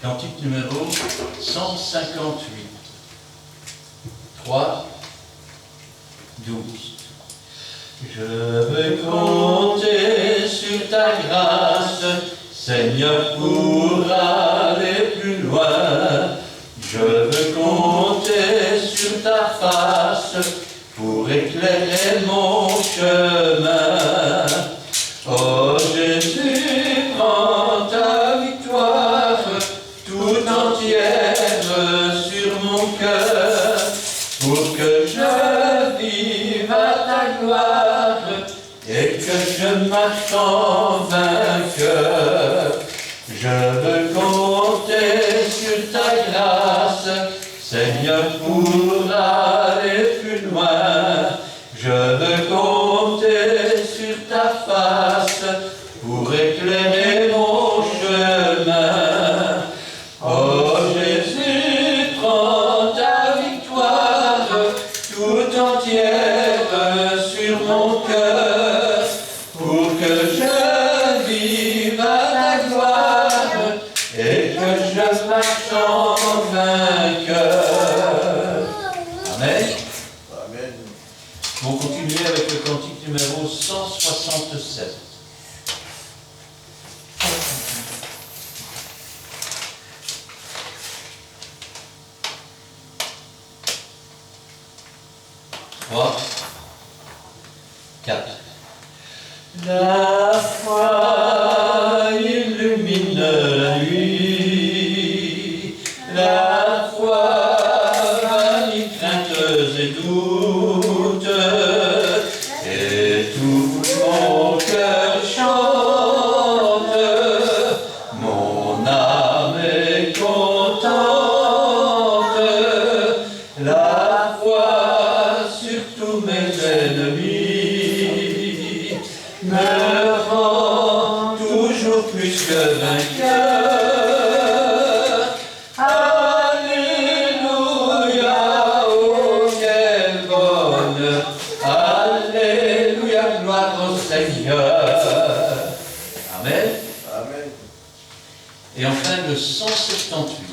Cantique numéro 158. 3, 12. Je veux compter sur ta grâce, Seigneur, pour aller plus loin. Je veux compter sur ta face, pour éclairer mon chemin. Oh Jésus, prends ta victoire tout entière sur mon cœur, pour que je vive à ta gloire et que je marche en vainqueur. Je veux compter sur ta grâce, Seigneur, pour aller plus loin. Je veux compter sur ta face pour éclairer mon chemin. Oh Jésus, prends ta victoire tout entière sur mon cœur, pour que je vive à ta gloire et que je marche en vainqueur. Amen. Amen. On continue avec le cantique numéro 167. Trois, 4. La foi illumine la nuit, la foi bannit craintes et doutes, et tout mon cœur chante, mon âme est contente, la foi sur tous mes ennemis me rend toujours plus que vainqueur. Alléluia, oh quelle bonne, Alléluia, gloire au Seigneur. Amen. Amen. Et enfin le 178.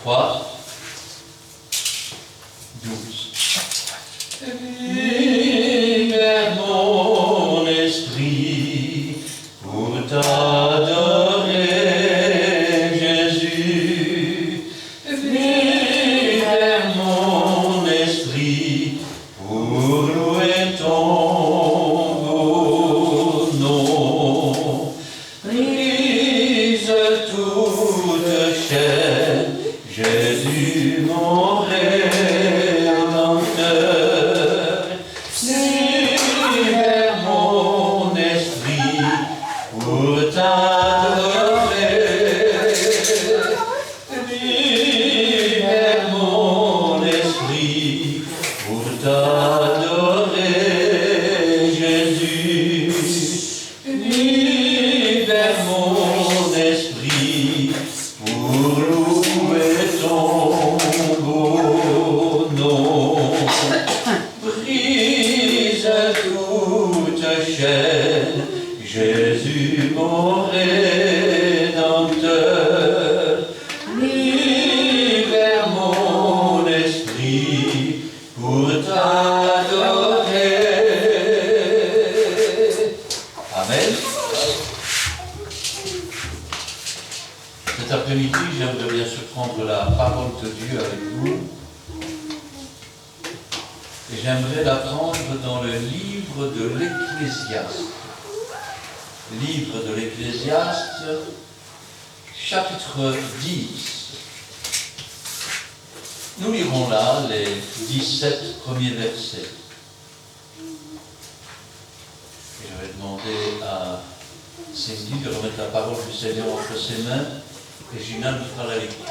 Trois, 12. Libère mon esprit pour t'adorer, Jésus. Libère mon esprit pour louer ton beau nom. Brise toute chaîne, Jésus mon rédempteur. Libère mon esprit pour t'adorer. Libère mon esprit pour t'adorer, Jésus. Libère mon esprit pour louer ton beau nom. Brise toute chaîne, Jésus mon rédempteur. Libère mon esprit pour t'adorer. Amen. Cet après-midi, j'aimerais bien sûr prendre la parole de Dieu avec vous. Et j'aimerais la prendre dans le livre de l'Ecclésiaste. Livre de l'Ecclésiaste, chapitre 10. Nous lirons là les 17 premiers versets. Et je vais demander à Cindy de remettre la parole du Seigneur entre ses mains. Et Gina nous fera la lecture.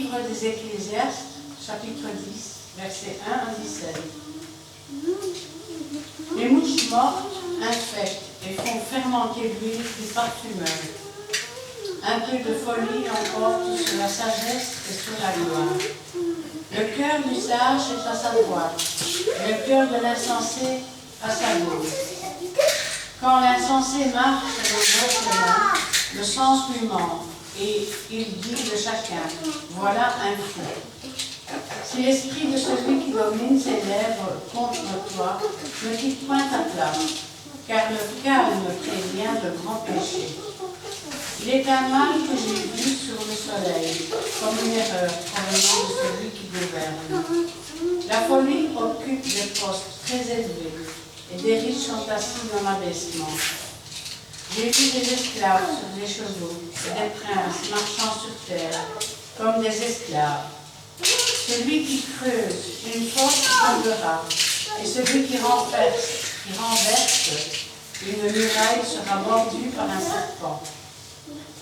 Livre des Ecclésiastes, chapitre 10, versets 1 à 17. Les mouches mortes infectent et font fermenter l'huile du parfumeur. Un peu de folie emporte sur la sagesse et sur la gloire. Le cœur du sage est à sa droite, et le cœur de l'insensé à sa gauche. Quand l'insensé marche dans le droit chemin, le sens lui manque, et il dit de chacun, voilà un fou. Si l'esprit de celui qui domine ses lèvres contre toi, ne quitte point ta place, car le calme prévient de grands péchés. Il est un mal que j'ai vu sur le soleil, comme une erreur provenant de celui qui gouverne. La folie occupe des postes très élevés, et des riches sont assis dans l'abaissement. J'ai vu des esclaves sur des chevaux, et des princes marchant sur terre, comme des esclaves. Celui qui creuse une fosse tombera, et celui qui renverse une muraille sera mordu par un serpent.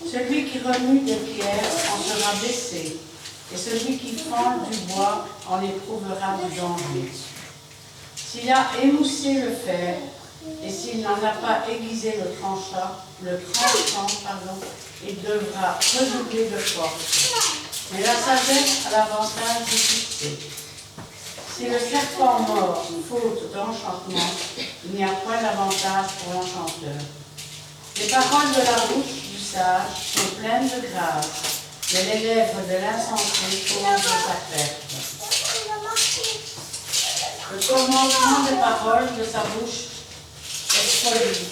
Celui qui remue des pierres en sera blessé, et celui qui fend du bois en éprouvera du danger. S'il a émoussé le fer, et s'il n'en a pas aiguisé le tranchant, il devra redoubler de force. Mais la sagesse a l'avantage de succès. Si le serpent mord faute d'enchantement, il n'y a point d'avantage pour l'enchanteur. Les paroles de la bouche du sage sont pleines de grâce, mais les lèvres de l'insensé causent sa perte. Le commencement des paroles de sa bouche est folie,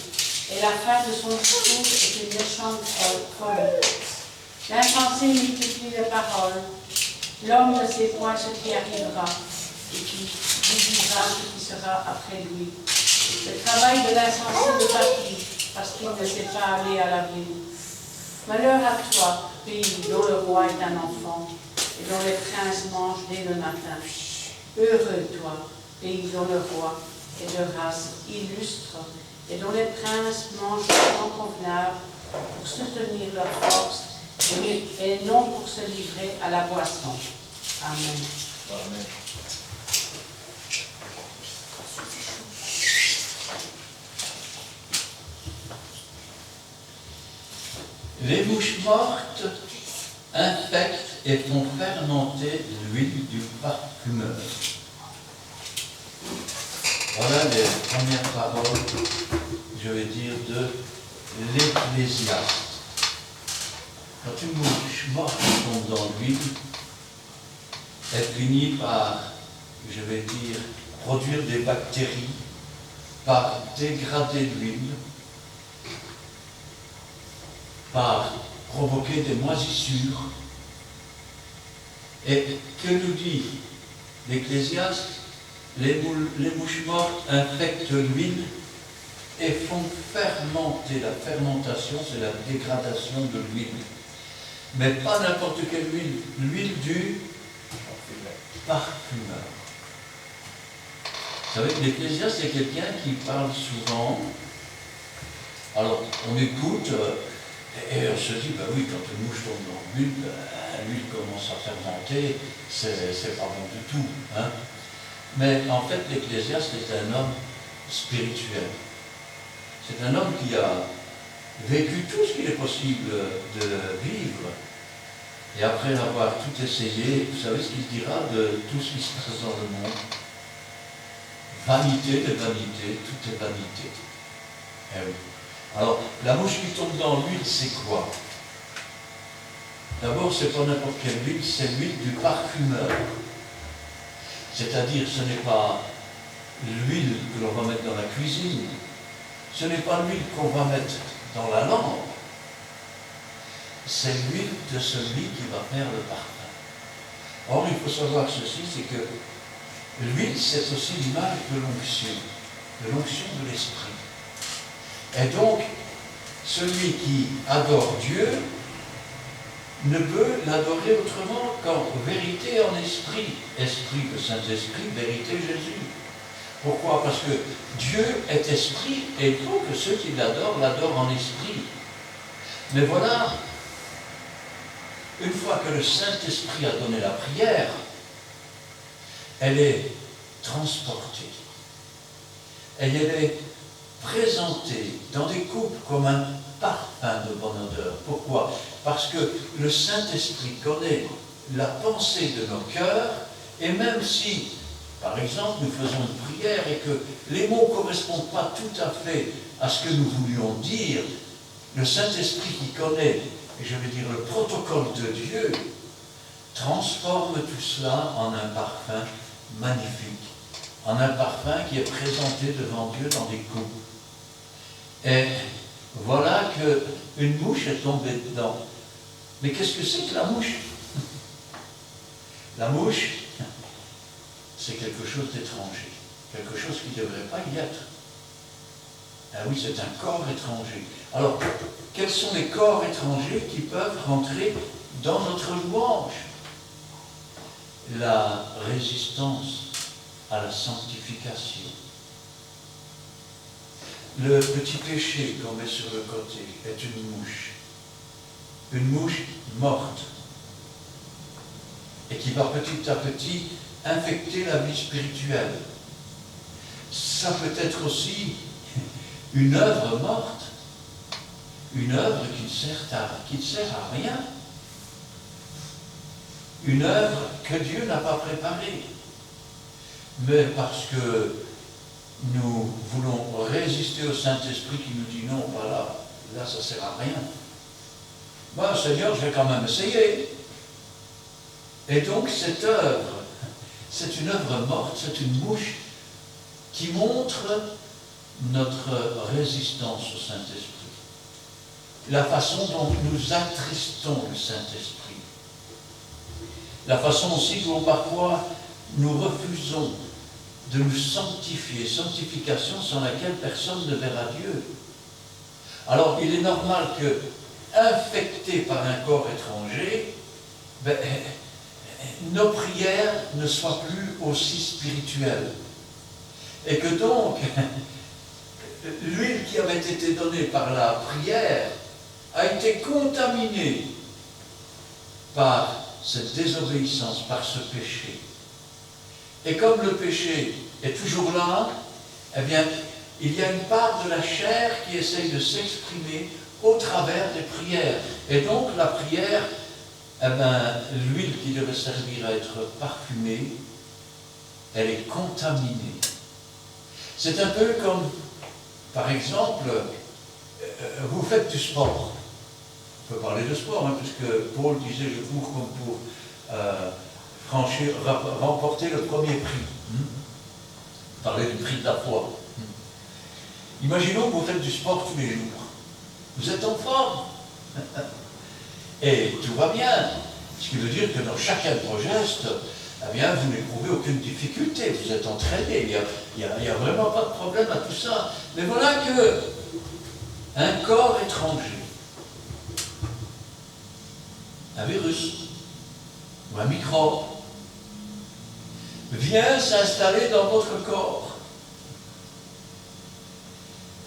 et la fin de son discours est une méchante folie. L'insensé multiplie les paroles, l'homme ne sait point ce qui arrivera, et qui dira ce qui sera après lui. Le travail de l'insensé le fatigue, parce qu'il ne sait pas aller à la ville. Malheur à toi, pays dont le roi est un enfant, et dont les princes mangent dès le matin. Heureux toi, pays dont le roi est de race illustre, et dont les princes mangent en convenable pour soutenir leur force, et non pour se livrer à la boisson. Amen. Amen. Les mouches mortes infectent et font fermenter l'huile du parfumeur. Voilà les premières paroles, je vais dire, de l'Ecclésiaste. Quand une mouche morte tombe dans l'huile, elle finit par, je vais dire, produire des bactéries, par dégrader l'huile, par provoquer des moisissures. Et que nous dit l'Ecclésiaste? Les mouches mortes infectent l'huile et font fermenter. La fermentation, c'est la dégradation de l'huile. Mais pas n'importe quelle huile, l'huile du parfumeur. Vous savez que l'Ecclésiaste, c'est quelqu'un qui parle souvent. Alors, on écoute, et on se dit, ben oui, quand une mouche tombe dans l'huile, l'huile commence à fermenter, c'est pas bon du tout. Hein? Mais en fait, l'Ecclésiaste est un homme spirituel. C'est un homme qui a vécu tout ce qu'il est possible de vivre. Et après avoir tout essayé, vous savez ce qu'il dira de tout ce qui se passe dans le monde? Vanité de vanité, tout est vanité. Eh oui. Alors, la mouche qui tombe dans l'huile, c'est quoi? D'abord, c'est pas n'importe quelle huile, c'est l'huile du parfumeur. C'est-à-dire, ce n'est pas l'huile que l'on va mettre dans la cuisine, ce n'est pas l'huile qu'on va mettre dans la lampe, c'est l'huile de celui qui va faire le parfum. Or, il faut savoir ceci, c'est que l'huile, c'est aussi l'image de l'onction de l'esprit. Et donc, celui qui adore Dieu ne peut l'adorer autrement qu'en vérité, en esprit. Esprit, le Saint-Esprit, vérité, Jésus. Pourquoi? Parce que Dieu est esprit et il faut que ceux qui l'adorent en esprit. Mais voilà, une fois que le Saint-Esprit a donné la prière, elle est transportée. Et elle est présentée dans des couples comme un parfum de bonne odeur. Pourquoi? Parce que le Saint-Esprit connaît la pensée de nos cœurs, et même si, par exemple, nous faisons une prière et que les mots ne correspondent pas tout à fait à ce que nous voulions dire, le Saint-Esprit qui connaît, et je vais dire le protocole de Dieu, transforme tout cela en un parfum magnifique, en un parfum qui est présenté devant Dieu dans des coupes. Et voilà qu'une mouche est tombée dedans. Mais qu'est-ce que c'est que la mouche? La mouche, c'est quelque chose d'étranger, quelque chose qui ne devrait pas y être. Ah oui, c'est un corps étranger. Alors, quels sont les corps étrangers qui peuvent rentrer dans notre louange? La résistance à la sanctification. Le petit péché qu'on met sur le côté est une mouche morte, et qui va petit à petit infecter la vie spirituelle. Ça peut être aussi une œuvre morte, une œuvre qui ne sert à rien, une œuvre que Dieu n'a pas préparée. Mais parce que nous voulons résister au Saint-Esprit qui nous dit non, voilà, là ça ne sert à rien. Moi, Seigneur, je vais quand même essayer. Et donc cette œuvre, c'est une œuvre morte, c'est une mouche qui montre notre résistance au Saint-Esprit. La façon dont nous attristons le Saint-Esprit. La façon aussi dont parfois nous refusons de nous sanctifier, sanctification sans laquelle personne ne verra Dieu. Alors il est normal que, infectés par un corps étranger, nos prières ne soient plus aussi spirituelles. Et que donc, l'huile qui avait été donnée par la prière a été contaminée par cette désobéissance, par ce péché. Et comme le péché est toujours là, eh bien, il y a une part de la chair qui essaye de s'exprimer au travers des prières. Et donc la prière, eh bien, l'huile qui devait servir à être parfumée, elle est contaminée. C'est un peu comme, par exemple, vous faites du sport. On peut parler de sport, hein, puisque Paul disait « je cours comme pour remporter le premier prix ». Parler du prix de la foi. Imaginons que vous faites du sport tous les jours. Vous êtes en forme. Et tout va bien. Ce qui veut dire que dans chacun de vos gestes, eh bien, vous n'éprouvez aucune difficulté. Vous êtes entraîné. Il n'y a vraiment pas de problème à tout ça. Mais voilà que un corps étranger, un virus ou un microbe, vient s'installer dans votre corps.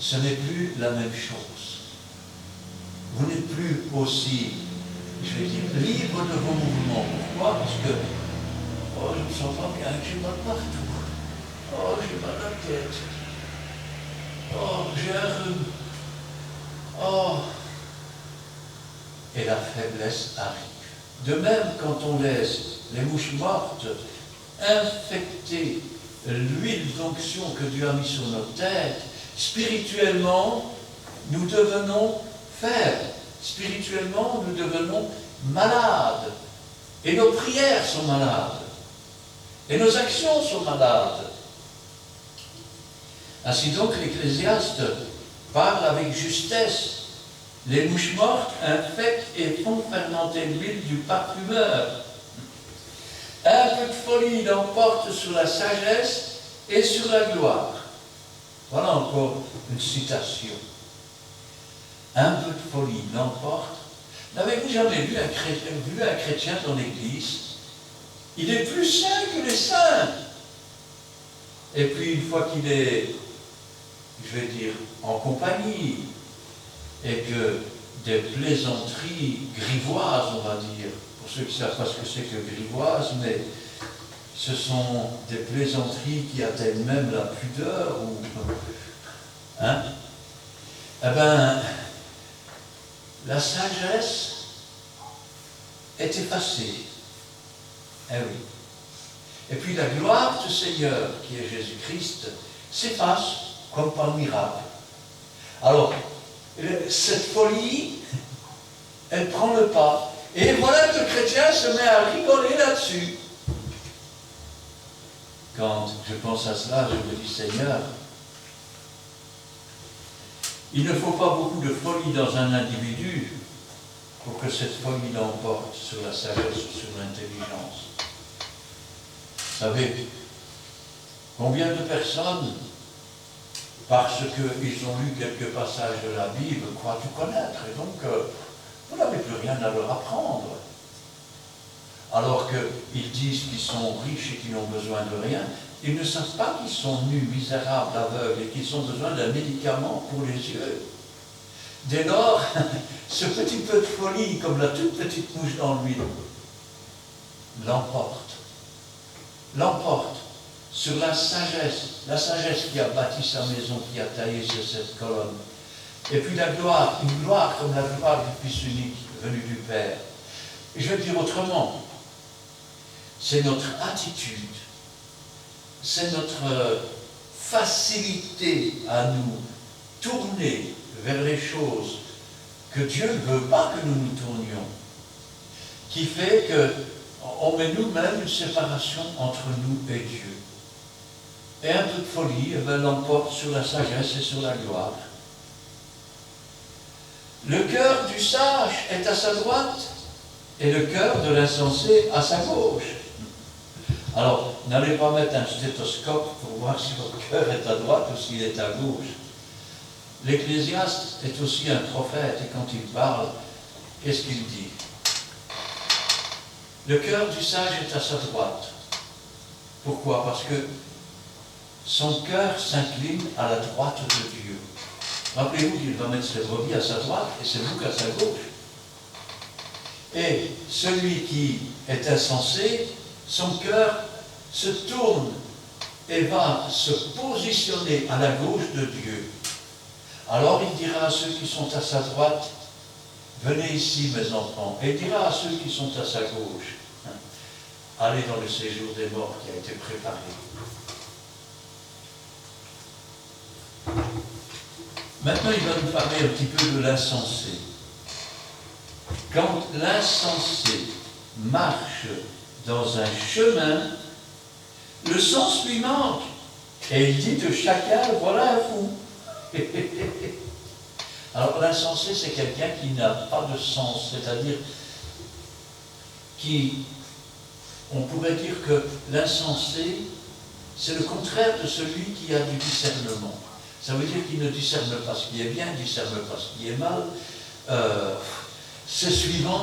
Ce n'est plus la même chose. Vous n'êtes plus aussi, je vais dire, libre de vos mouvements. Pourquoi? Parce que, oh, je ne me sens pas bien, j'ai mal partout. Oh, j'ai mal à la tête. Oh, j'ai un rhume. Oh. Et la faiblesse arrive. De même, quand on laisse les mouches mortes infecter l'huile d'onction que Dieu a mis sur nos têtes, spirituellement, nous devenons faibles. Spirituellement, nous devenons malades. Et nos prières sont malades. Et nos actions sont malades. Ainsi donc, l'Ecclésiaste parle avec justesse. Les mouches mortes infectent et font fermenter l'huile du parfumeur. Un peu de folie l'emporte sur la sagesse et sur la gloire. Voilà encore une citation. Un peu de folie l'emporte. N'avez-vous jamais vu un chrétien dans l'église? Il est plus saint que les saints. Et puis une fois qu'il est, je vais dire, en compagnie, et que des plaisanteries grivoises, on va dire. Pour ceux qui ne savent pas ce que c'est que grivoise, mais ce sont des plaisanteries qui atteignent même la pudeur. Hein? Eh bien, la sagesse est effacée. Eh oui. Et puis la gloire du Seigneur, qui est Jésus-Christ, s'efface comme par miracle. Alors, cette folie, elle prend le pas. Et voilà que le chrétien se met à rigoler là-dessus. Quand je pense à cela, je me dis, Seigneur, il ne faut pas beaucoup de folie dans un individu pour que cette folie l'emporte sur la sagesse ou sur l'intelligence. Vous savez, combien de personnes, parce qu'ils ont lu quelques passages de la Bible, croient tout connaître, et donc vous n'avez plus rien à leur apprendre. Alors qu'ils disent qu'ils sont riches et qu'ils n'ont besoin de rien, ils ne savent pas qu'ils sont nus, misérables, aveugles, et qu'ils ont besoin d'un médicament pour les yeux. Dès lors, ce petit peu de folie, comme la toute petite mouche dans l'huile, l'emporte sur la sagesse qui a bâti sa maison, qui a taillé sur cette colonne. Et puis la gloire, une gloire comme la gloire du Fils unique venu du Père. Et je vais le dire autrement, c'est notre attitude, c'est notre facilité à nous tourner vers les choses que Dieu ne veut pas que nous nous tournions, qui fait qu'on met nous-mêmes une séparation entre nous et Dieu. Et un peu de folie l'emporte sur la sagesse et sur la gloire. Le cœur du sage est à sa droite et le cœur de l'insensé à sa gauche. Alors, n'allez pas mettre un stéthoscope pour voir si votre cœur est à droite ou s'il est à gauche. L'Ecclésiaste est aussi un prophète et quand il parle, qu'est-ce qu'il dit? Le cœur du sage est à sa droite. Pourquoi? Parce que son cœur s'incline à la droite de Dieu. Rappelez-vous qu'il va mettre ses brebis à sa droite et ses boucs à sa gauche. Et celui qui est insensé, son cœur se tourne et va se positionner à la gauche de Dieu. Alors il dira à ceux qui sont à sa droite, venez ici mes enfants, et il dira à ceux qui sont à sa gauche, allez dans le séjour des morts qui a été préparé. Maintenant, il va nous parler un petit peu de l'insensé. Quand l'insensé marche dans un chemin, le sens lui manque. Et il dit de chacun, voilà un fou. Alors l'insensé, c'est quelqu'un qui n'a pas de sens, c'est-à-dire on pourrait dire que l'insensé, c'est le contraire de celui qui a du discernement. Ça veut dire qu'il ne discerne pas ce qui est bien, il ne discerne pas ce qui est mal. C'est suivant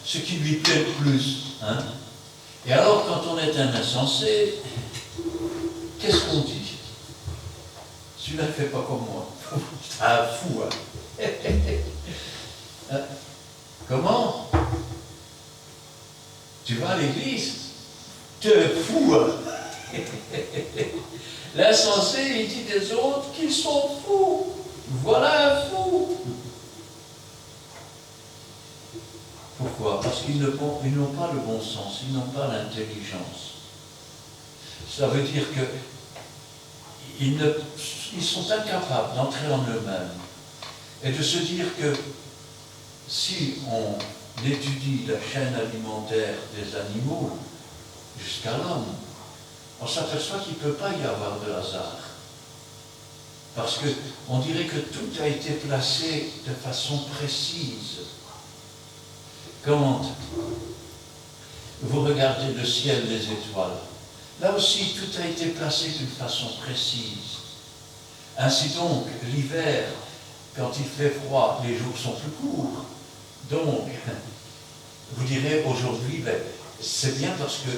ce qui lui plaît le plus. Hein? Et alors, quand on est un insensé, qu'est-ce qu'on dit? Celui-là ne fait pas comme moi. Un fou, hein? Comment? Tu vas à l'église? Tu es fou, hein? L'insensé, il dit des autres qu'ils sont fous. Voilà un fou. Pourquoi? Parce qu'ils n'ont pas le bon sens, ils n'ont pas l'intelligence. Ça veut dire qu'ils sont incapables d'entrer en eux-mêmes et de se dire que si on étudie la chaîne alimentaire des animaux jusqu'à l'homme, on s'aperçoit qu'il ne peut pas y avoir de hasard. Parce qu'on dirait que tout a été placé de façon précise. Quand vous regardez le ciel, les étoiles, là aussi tout a été placé d'une façon précise. Ainsi donc, l'hiver, quand il fait froid, les jours sont plus courts. Donc, vous direz aujourd'hui, c'est bien parce que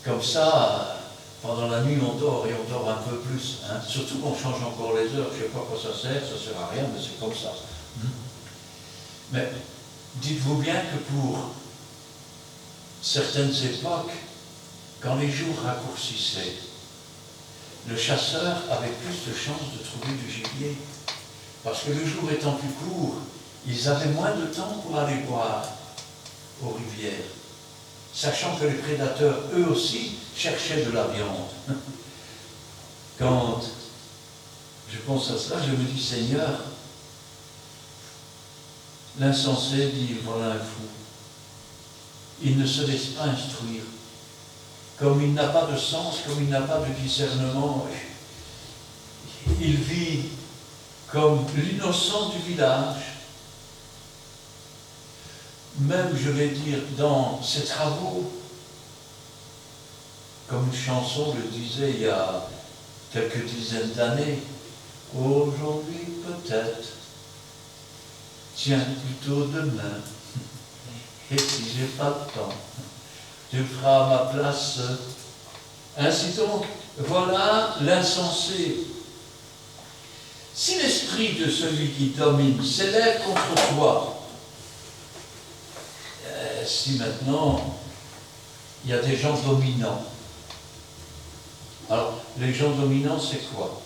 comme ça, pendant la nuit, on dort et on dort un peu plus. Hein. Surtout qu'on change encore les heures. Je ne sais pas à quoi ça sert à rien, mais c'est comme ça. Mais dites-vous bien que pour certaines époques, quand les jours raccourcissaient, le chasseur avait plus de chances de trouver du gibier. Parce que le jour étant plus court, ils avaient moins de temps pour aller boire aux rivières, sachant que les prédateurs, eux aussi, cherchaient de la viande. Quand je pense à cela, je me dis, Seigneur, l'insensé dit, voilà un fou. Il ne se laisse pas instruire. Comme il n'a pas de sens, comme il n'a pas de discernement, il vit comme l'innocent du village. Même, je vais dire, dans ses travaux, comme une chanson le disait il y a quelques dizaines d'années, aujourd'hui peut-être, tiens plutôt demain, et si j'ai pas le temps, tu le feras à ma place. Ainsi donc, voilà l'insensé. Si l'esprit de celui qui domine s'élève contre toi, si maintenant il y a des gens dominants, alors les gens dominants c'est quoi?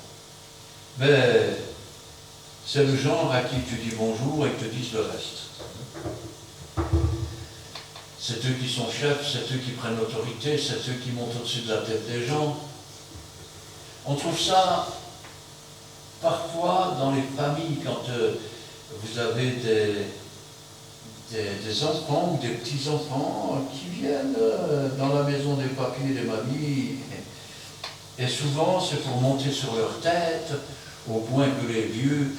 Ben, c'est le genre à qui tu dis bonjour et que te disent le reste. C'est eux qui sont chefs, c'est eux qui prennent l'autorité, c'est eux qui montent au-dessus de la tête des gens. On trouve ça parfois dans les familles, quand vous avez des enfants ou des petits-enfants qui viennent dans la maison des papis et des mamies, et souvent c'est pour monter sur leur tête, au point que les vieux,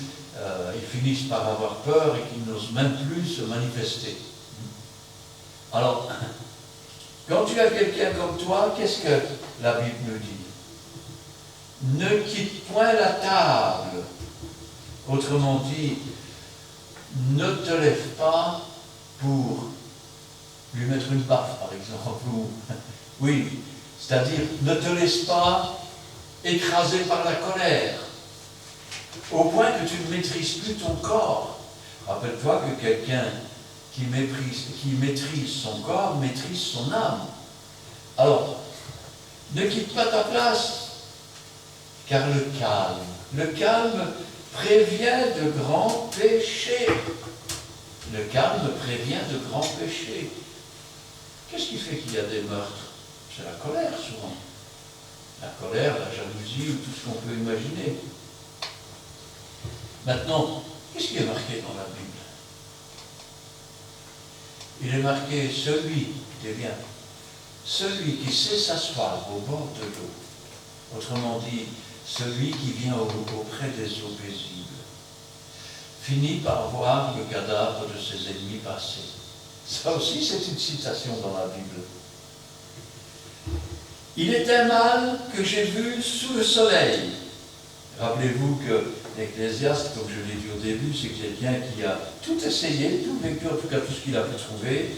ils finissent par avoir peur et qu'ils n'osent même plus se manifester. Alors, quand tu as quelqu'un comme toi, qu'est-ce que la Bible nous dit? Ne quitte point la table. Autrement dit, ne te lève pas pour lui mettre une baffe, par exemple. Oui, c'est-à-dire, ne te laisse pas écraser par la colère, au point que tu ne maîtrises plus ton corps. Rappelle-toi que quelqu'un qui maîtrise son corps maîtrise son âme. Alors, ne quitte pas ta place, car le calme prévient de grands péchés. Le calme prévient de grands péchés. Qu'est-ce qui fait qu'il y a des meurtres? C'est la colère, souvent. La colère, la jalousie, ou tout ce qu'on peut imaginer. Maintenant, qu'est-ce qui est marqué dans la Bible? Il est marqué celui, écoutez bien, celui qui sait s'asseoir au bord de l'eau, autrement dit, celui qui vient auprès des eaux paisibles, finit par voir le cadavre de ses ennemis passer. Ça aussi, c'est une citation dans la Bible. Il est un mal que j'ai vu sous le soleil. Rappelez-vous que l'Ecclésiaste, comme je l'ai dit au début, c'est quelqu'un qui a tout essayé, tout vécu, en tout cas tout ce qu'il a pu trouver.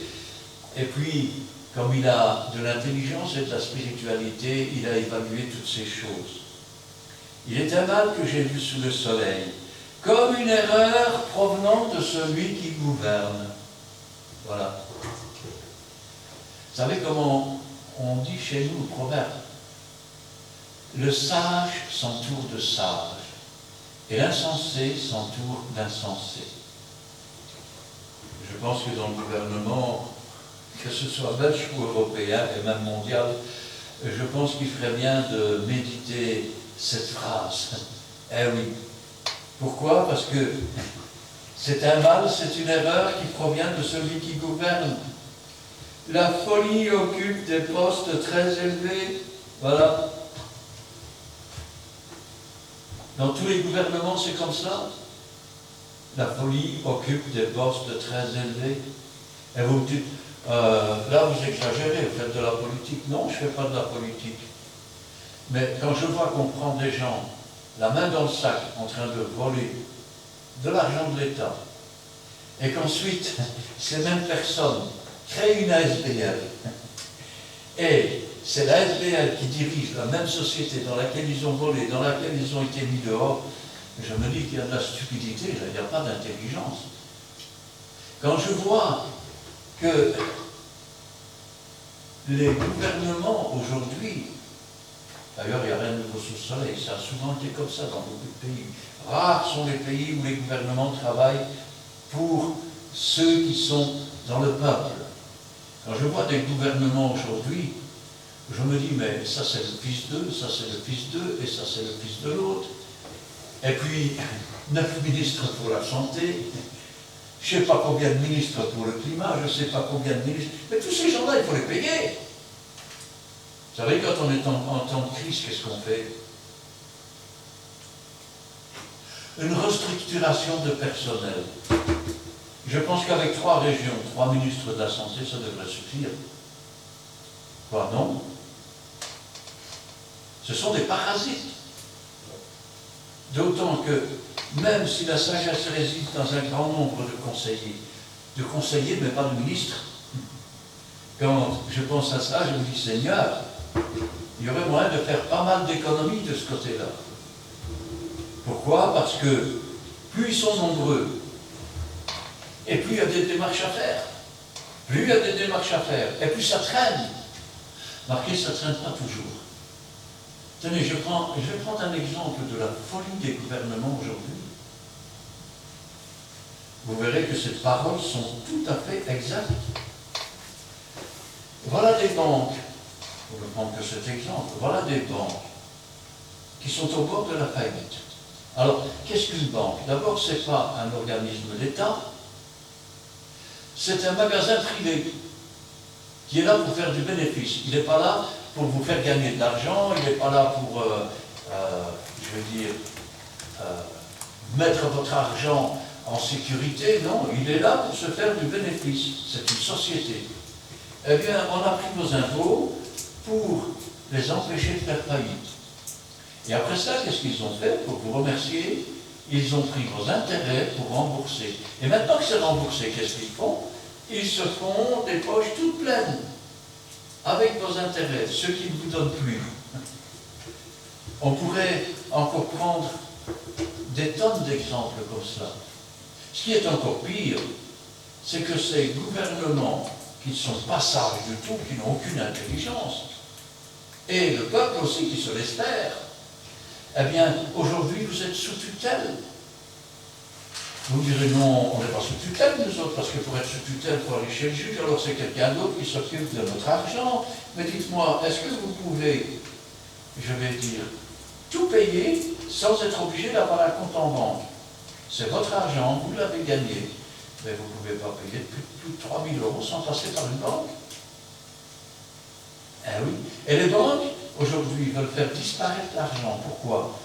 Et puis, comme il a de l'intelligence et de la spiritualité, il a évalué toutes ces choses. Il est un mal que j'ai vu sous le soleil, comme une erreur provenant de celui qui gouverne. Voilà. Vous savez comment on dit chez nous le proverbe? Le sage s'entoure de sages, et l'insensé s'entoure d'insensés. Je pense que dans le gouvernement, que ce soit belge ou européen, et même mondial, je pense qu'il ferait bien de méditer cette phrase. Eh oui. Pourquoi? Parce que c'est un mal, c'est une erreur qui provient de celui qui gouverne. La folie occupe des postes très élevés. Voilà. Dans tous les gouvernements, c'est comme ça. La folie occupe des postes très élevés. Et vous me dites, là vous exagérez, vous faites de la politique. Non, je ne fais pas de la politique. Mais quand je vois qu'on prend des gens, la main dans le sac, en train de voler de l'argent de l'État, et qu'ensuite, ces mêmes personnes créent une ASBL, et c'est la ASBL qui dirige la même société dans laquelle ils ont volé, dans laquelle ils ont été mis dehors, je me dis qu'il y a de la stupidité, il n'y a pas d'intelligence. Quand je vois que les gouvernements aujourd'hui, d'ailleurs il n'y a rien de nouveau sous le soleil, ça a souvent été comme ça dans beaucoup de pays. Rares sont les pays où les gouvernements travaillent pour ceux qui sont dans le peuple. Quand je vois des gouvernements aujourd'hui, je me dis, mais ça c'est le fils d'eux, ça c'est le fils d'eux, et ça c'est le fils de l'autre. Et puis, 9 ministres pour la santé, je ne sais pas combien de ministres pour le climat, je ne sais pas combien de ministres. Mais tous ces gens-là, il faut les payer. Vous savez, quand on est en temps de crise, qu'est-ce qu'on fait? Une restructuration de personnel. Je pense qu'avec 3 régions, 3 ministres de la Santé, ça devrait suffire. Quoi, non? Ce sont des parasites. D'autant que, même si la sagesse réside dans un grand nombre de conseillers, mais pas de ministres, quand je pense à ça, je me dis, Seigneur, il y aurait moyen de faire pas mal d'économies de ce côté-là. Pourquoi? Parce que plus ils sont nombreux, et plus il y a des démarches à faire. Plus il y a des démarches à faire, et plus ça traîne. Marquez, ça ne traîne pas toujours. Tenez, je vais prendre un exemple de la folie des gouvernements aujourd'hui. Vous verrez que ces paroles sont tout à fait exactes. Voilà des banques, pour ne prendre que cet exemple, voilà des banques qui sont au bord de la faillite. Alors, qu'est-ce qu'une banque? D'abord, ce n'est pas un organisme d'État, c'est un magasin privé qui est là pour faire du bénéfice. Il n'est pas là pour vous faire gagner de l'argent, il n'est pas là pour, mettre votre argent en sécurité, non, il est là pour se faire du bénéfice. C'est une société. Eh bien, on a pris nos impôts pour les empêcher de faire faillite. Et après ça, qu'est-ce qu'ils ont fait? Pour vous remercier, ils ont pris vos intérêts pour rembourser. Et maintenant que c'est remboursé, qu'est-ce qu'ils font? Ils se font des poches toutes pleines avec vos intérêts, ceux qui ne vous donnent plus. On pourrait encore prendre des tonnes d'exemples comme cela. Ce qui est encore pire, c'est que ces gouvernements qui ne sont pas sages du tout, qui n'ont aucune intelligence, et le peuple aussi qui se laisse faire, eh bien, aujourd'hui, vous êtes sous tutelle. Vous direz, non, on n'est pas sous tutelle, nous autres, parce que pour être sous tutelle, il faut aller chez le juge, alors c'est quelqu'un d'autre qui s'occupe de notre argent. Mais dites-moi, est-ce que vous pouvez, je vais dire, tout payer sans être obligé d'avoir un compte en banque? C'est votre argent, vous l'avez gagné, mais vous ne pouvez pas payer plus de 3 000 € sans passer par une banque. Eh oui. Et les banques, aujourd'hui, veulent faire disparaître l'argent. Pourquoi?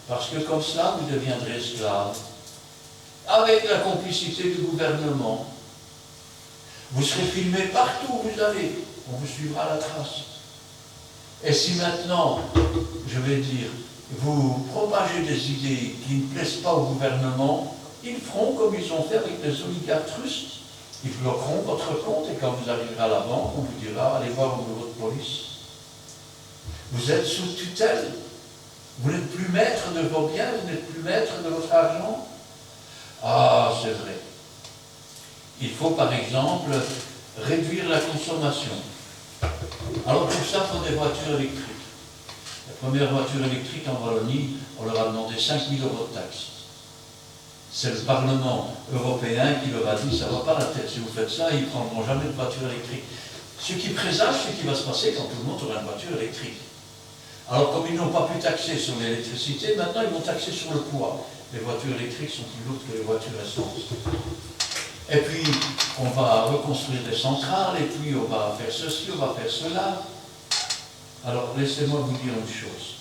Parce que comme cela, vous deviendrez esclave. Avec la complicité du gouvernement. Vous serez filmé partout où vous allez. On vous suivra à la trace. Et si maintenant, je vais dire, vous propagez des idées qui ne plaisent pas au gouvernement, ils feront comme ils ont fait avec les oligarques russes. Ils bloqueront votre compte et quand vous arriverez à la banque, on vous dira, allez voir au bureau de police. Vous êtes sous tutelle. Vous n'êtes plus maître de vos biens, vous n'êtes plus maître de votre argent. Ah, c'est vrai. Il faut par exemple réduire la consommation. Alors pour ça, il faut des voitures électriques. La première voiture électrique en Wallonie, on leur a demandé 5 000 € de taxes. C'est le Parlement européen qui leur a dit, ça ne va pas la tête, si vous faites ça, ils ne prendront jamais de voiture électrique. Ce qui présage ce qui va se passer quand tout le monde aura une voiture électrique. Alors comme ils n'ont pas pu taxer sur l'électricité, maintenant ils vont taxer sur le poids. Les voitures électriques sont plus lourdes que les voitures essence. Et puis, on va reconstruire des centrales, et puis on va faire ceci, on va faire cela. Alors, laissez-moi vous dire une chose.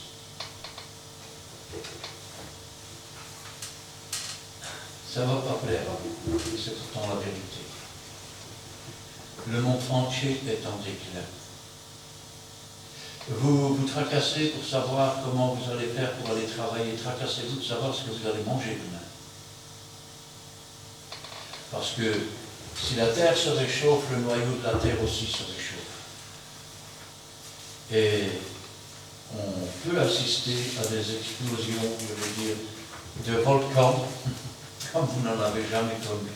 Ça ne va pas plaire à vous, c'est pourtant la vérité. Le monde entier est en déclin. Vous vous tracassez pour savoir comment vous allez faire pour aller travailler. Tracassez-vous de savoir ce que vous allez manger demain. Parce que si la terre se réchauffe, le noyau de la terre aussi se réchauffe. Et on peut assister à des explosions, je veux dire, de volcans, comme vous n'en avez jamais connu.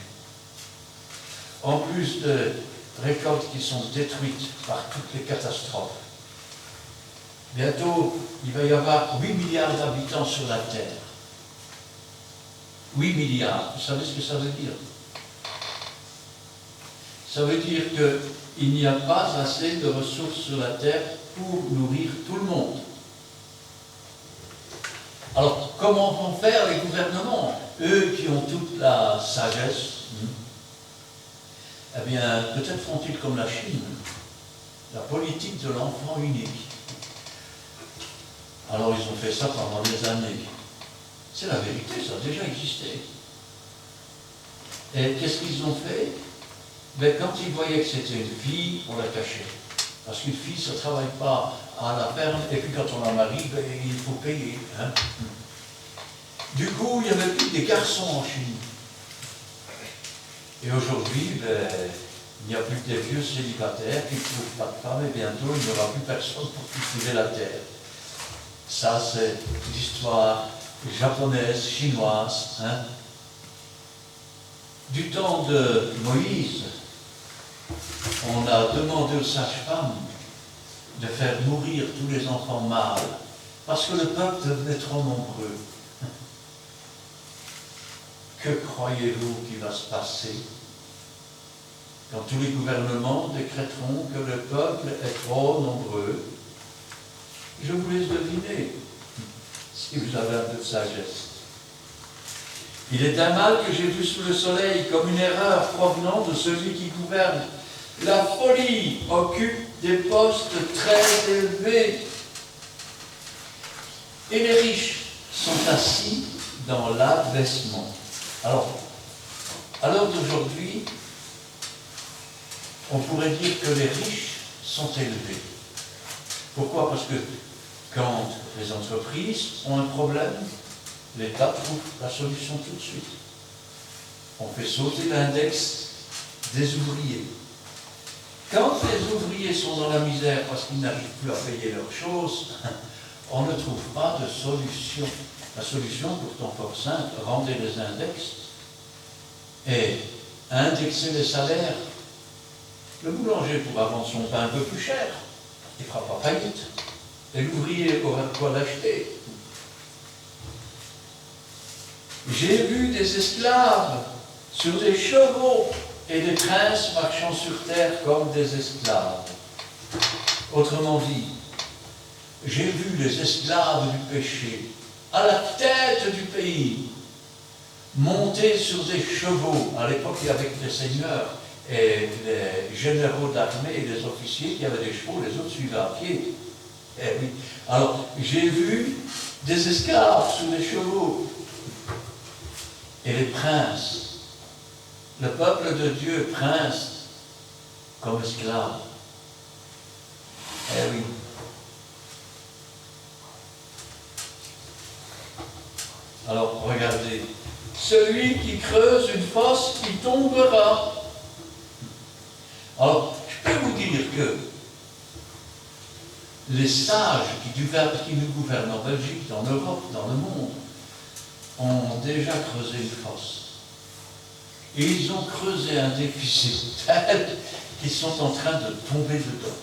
en plus de récoltes qui sont détruites par toutes les catastrophes. Bientôt, il va y avoir 8 milliards d'habitants sur la Terre. 8 milliards, vous savez ce que ça veut dire? Ça veut dire qu'il n'y a pas assez de ressources sur la Terre pour nourrir tout le monde. Alors, comment vont faire les gouvernements? Eux qui ont toute la sagesse, eh bien, peut-être font-ils comme la Chine, la politique de l'enfant unique. Alors, ils ont fait ça pendant des années. C'est la vérité, ça a déjà existé. Et qu'est-ce qu'ils ont fait? Ben, quand ils voyaient que c'était une fille, on la cachait. Parce qu'une fille, ça ne travaille pas à la ferme, et puis quand on la marie, ben, il faut payer. Hein. Du coup, il n'y avait plus des garçons en Chine. Et aujourd'hui, ben, il n'y a plus que des vieux célibataires qui ne trouvent pas de femmes, et bientôt, il n'y aura plus personne pour cultiver la terre. Ça, c'est l'histoire japonaise, chinoise. Hein. Du temps de Moïse, on a demandé aux sages-femmes de faire mourir tous les enfants mâles, parce que le peuple devenait trop nombreux. Que croyez-vous qu'il va se passer quand tous les gouvernements décréteront que le peuple est trop nombreux? Je vous laisse deviner, si vous avez un peu de sagesse. Il est un mal que j'ai vu sous le soleil, comme une erreur provenant de celui qui gouverne. La folie occupe des postes très élevés. Et les riches sont assis dans l'abaissement. Alors, à l'heure d'aujourd'hui, on pourrait dire que les riches sont élevés. Pourquoi? Parce que quand les entreprises ont un problème, l'État trouve la solution tout de suite. On fait sauter l'index des ouvriers. Quand les ouvriers sont dans la misère parce qu'ils n'arrivent plus à payer leurs choses, on ne trouve pas de solution. La solution, pourtant fort simple, rendez les index et indexer les salaires. Le boulanger pourra vendre son pain un peu plus cher, il ne fera pas faillite. Et l'ouvrier aura de quoi l'acheter. J'ai vu des esclaves sur des chevaux et des princes marchant sur terre comme des esclaves. Autrement dit, j'ai vu les esclaves du péché à la tête du pays, monter sur des chevaux. À l'époque, il y avait les seigneurs et les généraux d'armée et les officiers qui avaient des chevaux, les autres suivaient à pied. Eh oui. Alors, j'ai vu des esclaves sur des chevaux. Et les princes, le peuple de Dieu, princes, comme esclaves. Eh oui. Alors, regardez. Celui qui creuse une fosse, il tombera. Alors, je peux vous dire que les sages qui nous gouvernent en Belgique, en Europe, dans le monde, ont déjà creusé une fosse. Et ils ont creusé un déficit tel qu'ils sont en train de tomber dedans.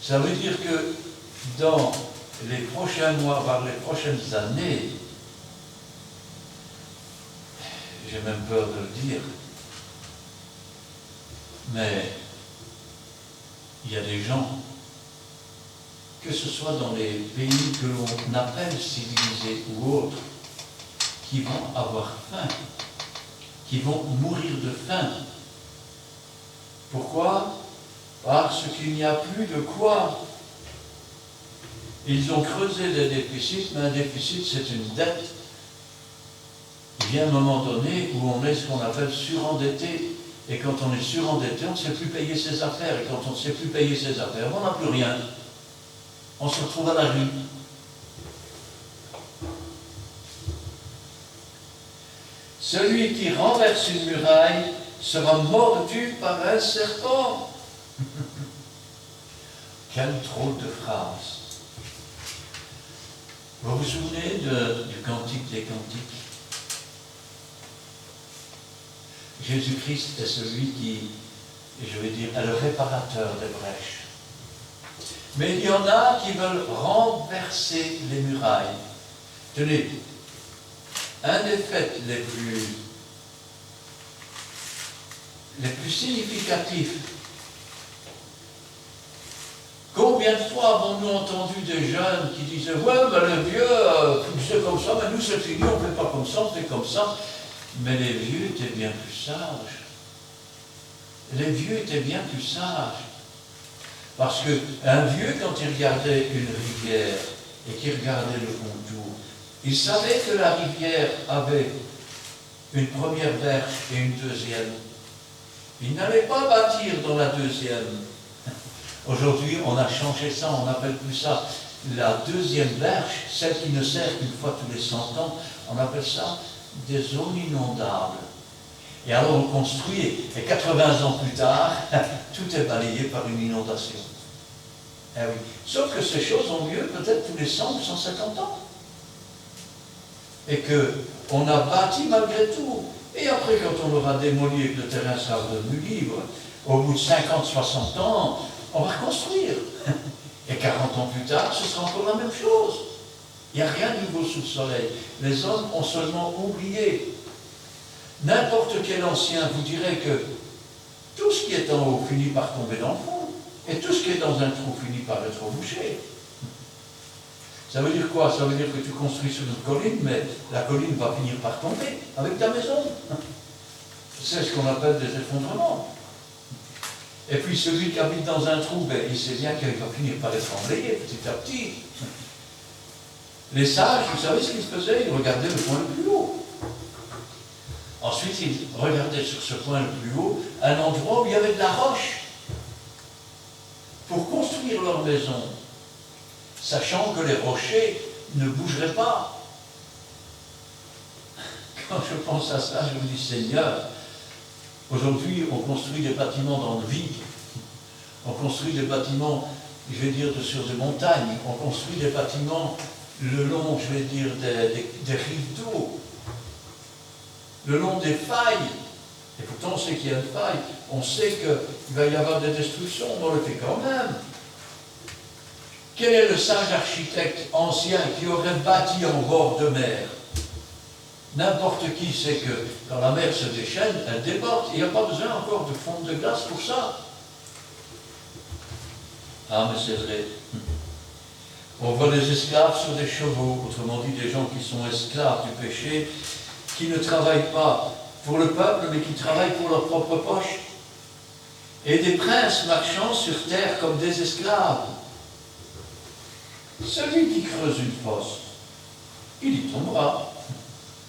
Ça veut dire que dans les prochains mois, voire les prochaines années, j'ai même peur de le dire, mais il y a des gens, que ce soit dans les pays que l'on appelle civilisés ou autres, qui vont avoir faim, qui vont mourir de faim. Pourquoi? Parce qu'il n'y a plus de quoi. Ils ont creusé des déficits, mais un déficit, c'est une dette. Il vient un moment donné où on est ce qu'on appelle surendetté. Et quand on est surendetté, on ne sait plus payer ses affaires. Et quand on ne sait plus payer ses affaires, on n'a plus rien. On se retrouve à la rue. Celui qui renverse une muraille sera mordu par un serpent. Quelle drôle de phrase. Vous vous souvenez du Cantique des Cantiques? Jésus-Christ est celui qui, je vais dire, est le réparateur des brèches. Mais il y en a qui veulent renverser les murailles. Tenez, un des faits les plus significatifs. Combien de fois avons-nous entendu des jeunes qui disaient « Ouais, mais les vieux, c'est comme ça, mais nous c'est fini, on ne fait pas comme ça, on fait comme ça. » Mais les vieux étaient bien plus sages. Les vieux étaient bien plus sages. Parce qu'un vieux, quand il regardait une rivière et qu'il regardait le contour, il savait que la rivière avait une première berge et une deuxième. Il n'allait pas bâtir dans la deuxième. Aujourd'hui, on a changé ça, on n'appelle plus ça la deuxième berge, celle qui ne sert qu'une fois tous les 100 ans, on appelle ça des zones inondables. Et alors on construit, et 80 ans plus tard, tout est balayé par une inondation. Eh oui. Sauf que ces choses ont lieu peut-être tous les 100 ou 150 ans. Et qu'on a bâti malgré tout. Et après, quand on aura démoli et que le terrain sera devenu libre, au bout de 50, 60 ans, on va reconstruire. Et 40 ans plus tard, ce sera encore la même chose. Il n'y a rien de nouveau sous le soleil. Les hommes ont seulement oublié. N'importe quel ancien vous dirait que tout ce qui est en haut finit par tomber dans le fond, et tout ce qui est dans un trou finit par être bouché. Ça veut dire quoi? Ça veut dire que tu construis sur une colline, mais la colline va finir par tomber avec ta maison. C'est ce qu'on appelle des effondrements. Et puis celui qui habite dans un trou, ben, il sait bien qu'il va finir par être emblayé petit à petit. Les sages, vous savez ce qu'ils faisaient? Ils regardaient le point le plus haut. Ensuite, ils regardaient sur ce point le plus haut un endroit où il y avait de la roche pour construire leur maison, sachant que les rochers ne bougeraient pas. Quand je pense à ça, je me dis, Seigneur, aujourd'hui, on construit des bâtiments dans le vide. On construit des bâtiments, je vais dire, sur des montagnes. On construit des bâtiments le long, je vais dire, des rives d'eau, le long des failles. Et pourtant, on sait qu'il y a une faille. On sait qu'il va y avoir des destructions, mais on le fait quand même. Quel est le sage architecte ancien qui aurait bâti en bord de mer? N'importe qui sait que quand la mer se déchaîne, elle déborde. Il n'y a pas besoin encore de fonte de glace pour ça. Ah, mais c'est vrai. On voit des esclaves sur des chevaux, autrement dit des gens qui sont esclaves du péché, qui ne travaillent pas pour le peuple, mais qui travaillent pour leur propre poche. Et des princes marchant sur terre comme des esclaves. Celui qui creuse une fosse, il y tombera.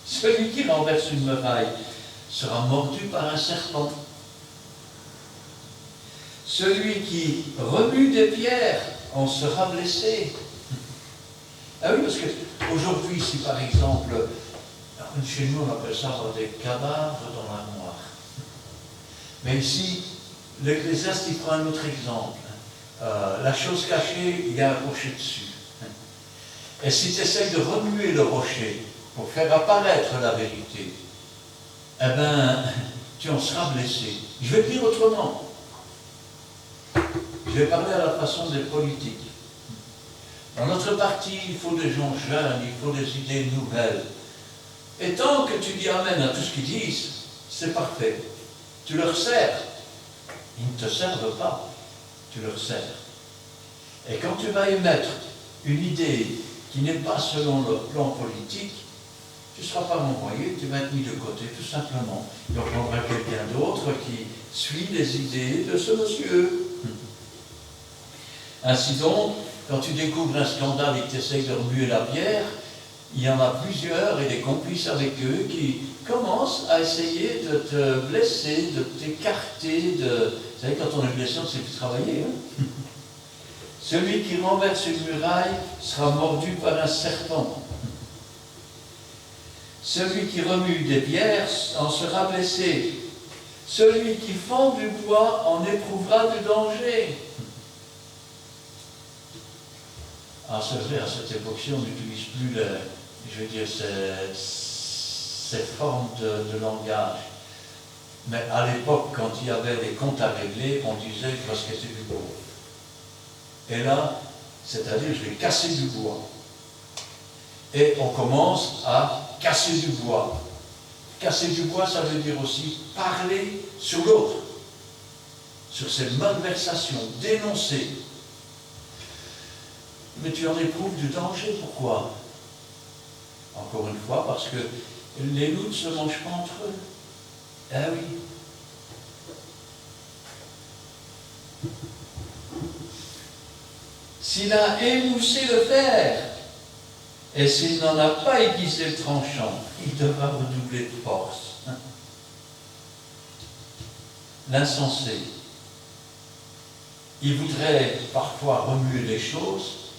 Celui qui renverse une muraille sera mordu par un serpent. Celui qui remue des pierres en sera blessé. Ah oui, parce qu'aujourd'hui, si par exemple, chez nous on appelle ça des cadavres dans l'armoire. Mais ici, l'Ecclésiaste, il prend un autre exemple. La chose cachée, il y a un rocher dessus. Et si tu essayes de remuer le rocher pour faire apparaître la vérité, eh bien, tu en seras blessé. Je vais le dire autrement. Je vais parler à la façon des politiques. Dans notre parti, il faut des gens jeunes, il faut des idées nouvelles. Et tant que tu dis amen à tout ce qu'ils disent, c'est parfait. Tu leur sers. Ils ne te servent pas, tu leur sers. Et quand tu vas émettre une idée qui n'est pas selon le plan politique, tu ne seras pas renvoyé, tu vas être mis de côté, tout simplement. Et on prendra quelqu'un d'autre qui suit les idées de ce monsieur. Ainsi donc, quand tu découvres un scandale et que tu essayes de remuer la bière, il y en a plusieurs et des complices avec eux qui commencent à essayer de te blesser, de t'écarter de... Vous savez, quand on est blessé, on ne sait plus travailler. Hein. Celui qui renverse une muraille sera mordu par un serpent. Celui qui remue des pierres en sera blessé. Celui qui fend du bois en éprouvera du danger. Ah, c'est vrai, à cette époque-ci, on n'utilise plus, je veux dire, ces formes de langage. Mais à l'époque, quand il y avait des comptes à régler, on disait il va se casser du bois. Et là, c'est-à-dire je vais casser du bois. Et on commence à casser du bois. Casser du bois, ça veut dire aussi parler sur l'autre, sur cette malversation, dénoncer. Mais tu en éprouves du danger, pourquoi? Encore une fois, parce que les loups ne se mangent pas entre eux. Ah oui. S'il a émoussé le fer, et s'il n'en a pas aiguisé le tranchant, il devra redoubler de force. L'insensé, il voudrait parfois remuer les choses,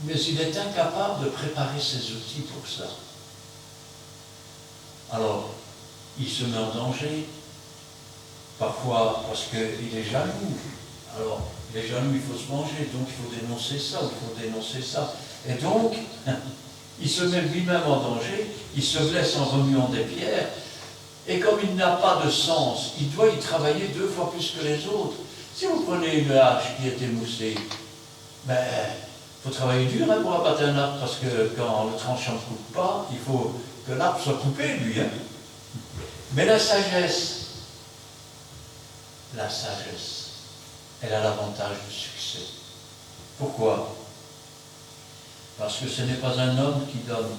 mais il est incapable de préparer ses outils pour ça. Alors, il se met en danger, parfois parce qu'il est jaloux. Alors, il est jaloux, il faut se manger, donc il faut dénoncer ça, il faut dénoncer ça. Et donc, il se met lui-même en danger, il se blesse en remuant des pierres, et comme il n'a pas de sens, il doit y travailler 2 fois plus que les autres. Si vous prenez une hache qui est émoussée, ben, il faut travailler dur pour abattre un arbre, parce que quand le tranchant ne coupe pas, il faut que l'arbre soit coupé, lui. Hein. Mais la sagesse, elle a l'avantage du succès. Pourquoi? Parce que ce n'est pas un homme qui donne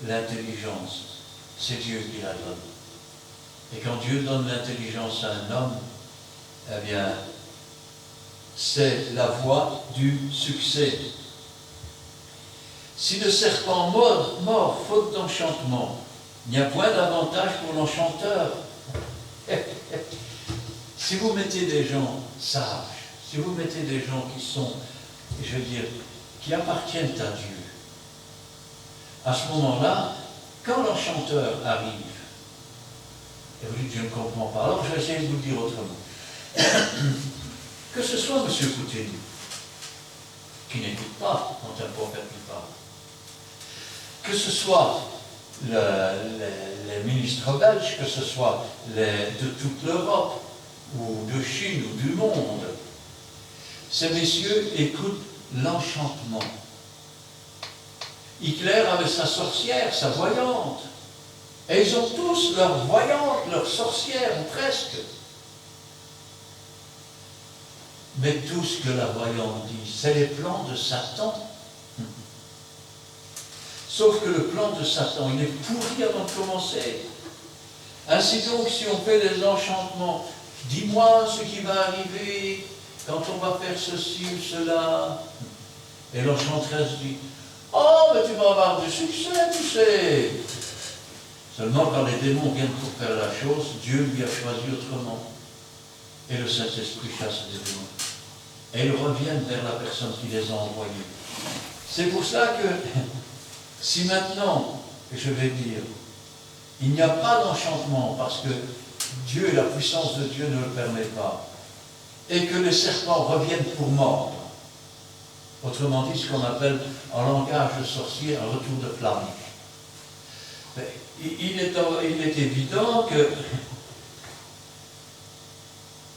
l'intelligence, c'est Dieu qui la donne. Et quand Dieu donne l'intelligence à un homme, eh bien, c'est la voie du succès. Si le serpent mord faute d'enchantement, il n'y a point d'avantage pour l'enchanteur. Si vous mettez des gens sages, si vous mettez des gens qui sont, je veux dire, qui appartiennent à Dieu, à ce moment-là, quand l'enchanteur arrive, et vous dites, je ne comprends pas, alors je vais essayer de vous le dire autrement. Que ce soit M. Poutine, qui n'écoute pas quand un prophète lui parle, que ce soit les ministres belges, que ce soit de toute l'Europe, ou de Chine, ou du monde, ces messieurs écoutent l'enchantement. Hitler avait sa sorcière, sa voyante, et ils ont tous leur voyante, leur sorcière, presque. Mais tout ce que la voyante dit, c'est les plans de Satan. Sauf que le plan de Satan, il est pourri avant de commencer. Ainsi donc, si on fait des enchantements, dis-moi ce qui va arriver quand on va faire ceci ou cela. Et l'enchanteresse dit, oh, mais tu vas avoir du succès, tu sais. Seulement, quand les démons viennent pour faire la chose, Dieu lui a choisi autrement. Et le Saint-Esprit chasse les démons. Et ils reviennent vers la personne qui les a envoyés. C'est pour ça que, si maintenant, je vais dire, il n'y a pas d'enchantement parce que Dieu et la puissance de Dieu ne le permettent pas, et que les serpents reviennent pour mordre, autrement dit ce qu'on appelle en langage de sorcier un retour de flamme. Il est évident que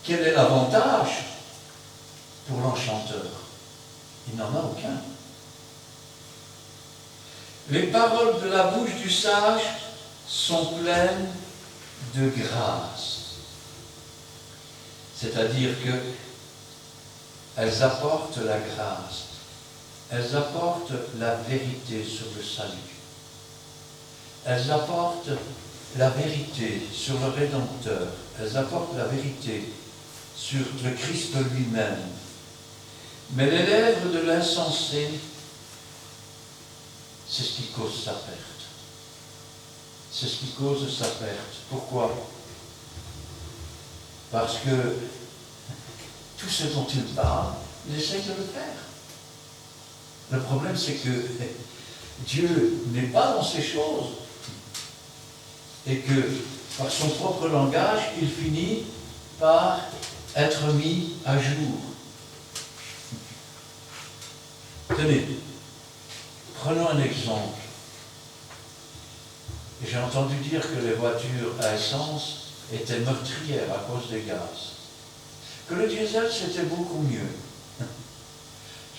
quel est l'avantage pour l'enchanteur? Il n'en a aucun. Les paroles de la bouche du sage sont pleines de grâce. C'est-à-dire qu'elles apportent la grâce, elles apportent la vérité sur le salut, elles apportent la vérité sur le Rédempteur, elles apportent la vérité sur le Christ lui-même. Mais les lèvres de l'insensé, c'est ce qui cause sa perte. C'est ce qui cause sa perte. Pourquoi? Parce que tout ce dont il parle, il essaye de le faire. Le problème, c'est que Dieu n'est pas dans ces choses. Et que, par son propre langage, il finit par être mis à jour. Tenez, prenons un exemple. Et j'ai entendu dire que les voitures à essence étaient meurtrières à cause des gaz. Que le diesel, c'était beaucoup mieux.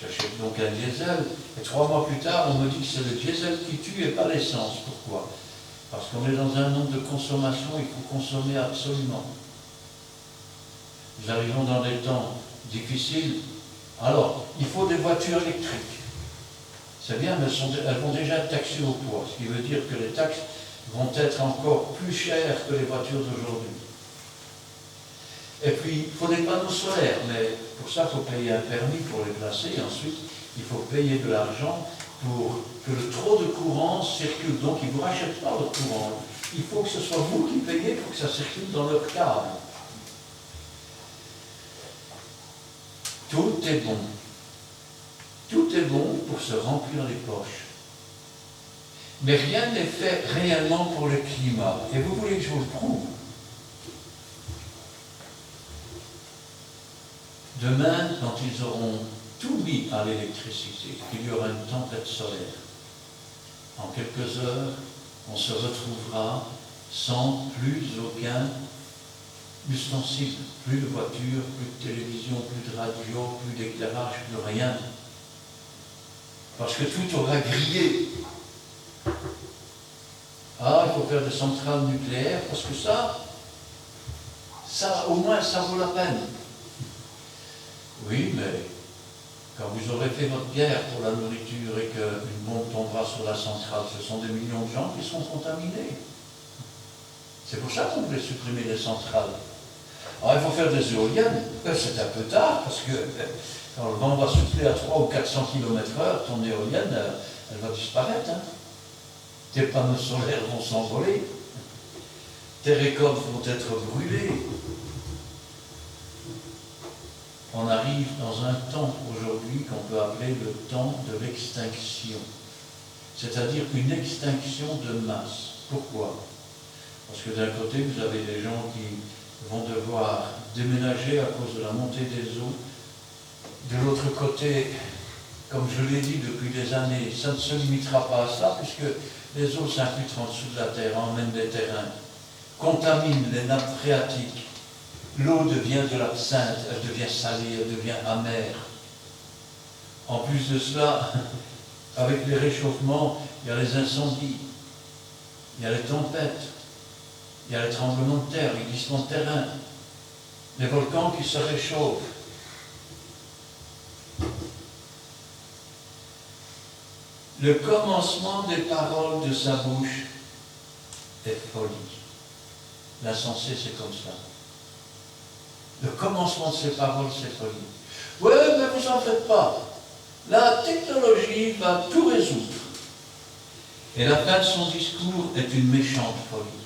J'achète donc un diesel, et 3 mois plus tard, on me dit que c'est le diesel qui tue et pas l'essence. Pourquoi? Parce qu'on est dans un monde de consommation, il faut consommer absolument. Nous arrivons dans des temps difficiles, alors il faut des voitures électriques. C'est bien, mais elles vont déjà être taxées au poids, ce qui veut dire que les taxes vont être encore plus chères que les voitures d'aujourd'hui. Et puis, il faut des panneaux solaires, mais pour ça, il faut payer un permis pour les placer, et ensuite, il faut payer de l'argent pour que le trop de courant circule. Donc, ils ne vous rachètent pas votre courant. Il faut que ce soit vous qui payez pour que ça circule dans leur câble. Tout est bon. Tout est bon pour se remplir les poches. Mais rien n'est fait réellement pour le climat. Et vous voulez que je vous le prouve? Demain, quand ils auront tout mis à l'électricité, qu'il y aura une tempête solaire, en quelques heures, on se retrouvera sans plus aucun ustensile, plus de voiture, plus de télévision, plus de radio, plus d'éclairage, plus rien. Parce que tout aura grillé. Ah, il faut faire des centrales nucléaires, parce que ça, au moins, ça vaut la peine. Oui, mais quand vous aurez fait votre guerre pour la nourriture et qu'une bombe tombera sur la centrale, ce sont des millions de gens qui seront contaminés. C'est pour ça qu'on voulait supprimer les centrales. Alors, il faut faire des éoliennes. C'est un peu tard, parce que quand le vent va souffler à 300 ou 400 km/h, ton éolienne, elle va disparaître. Hein. Tes panneaux solaires vont s'envoler. Tes récoltes vont être brûlées. On arrive dans un temps aujourd'hui qu'on peut appeler le temps de l'extinction. C'est-à-dire une extinction de masse. Pourquoi? Parce que d'un côté, vous avez des gens qui vont devoir déménager à cause de la montée des eaux. De l'autre côté, comme je l'ai dit depuis des années, ça ne se limitera pas à ça, puisque les eaux s'infiltrent en dessous de la terre, emmènent des terrains, contaminent les nappes phréatiques. L'eau devient de l'absinthe, elle devient salée, elle devient amère. En plus de cela, avec les réchauffements, il y a les incendies, il y a les tempêtes, il y a les tremblements de terre, les glissements de terrain, les volcans qui se réchauffent. Le commencement des paroles de sa bouche est folie. L'insensé, c'est comme ça. Le commencement de ses paroles, c'est folie. Oui, mais vous en faites pas. La technologie va tout résoudre. Et la fin de son discours est une méchante folie.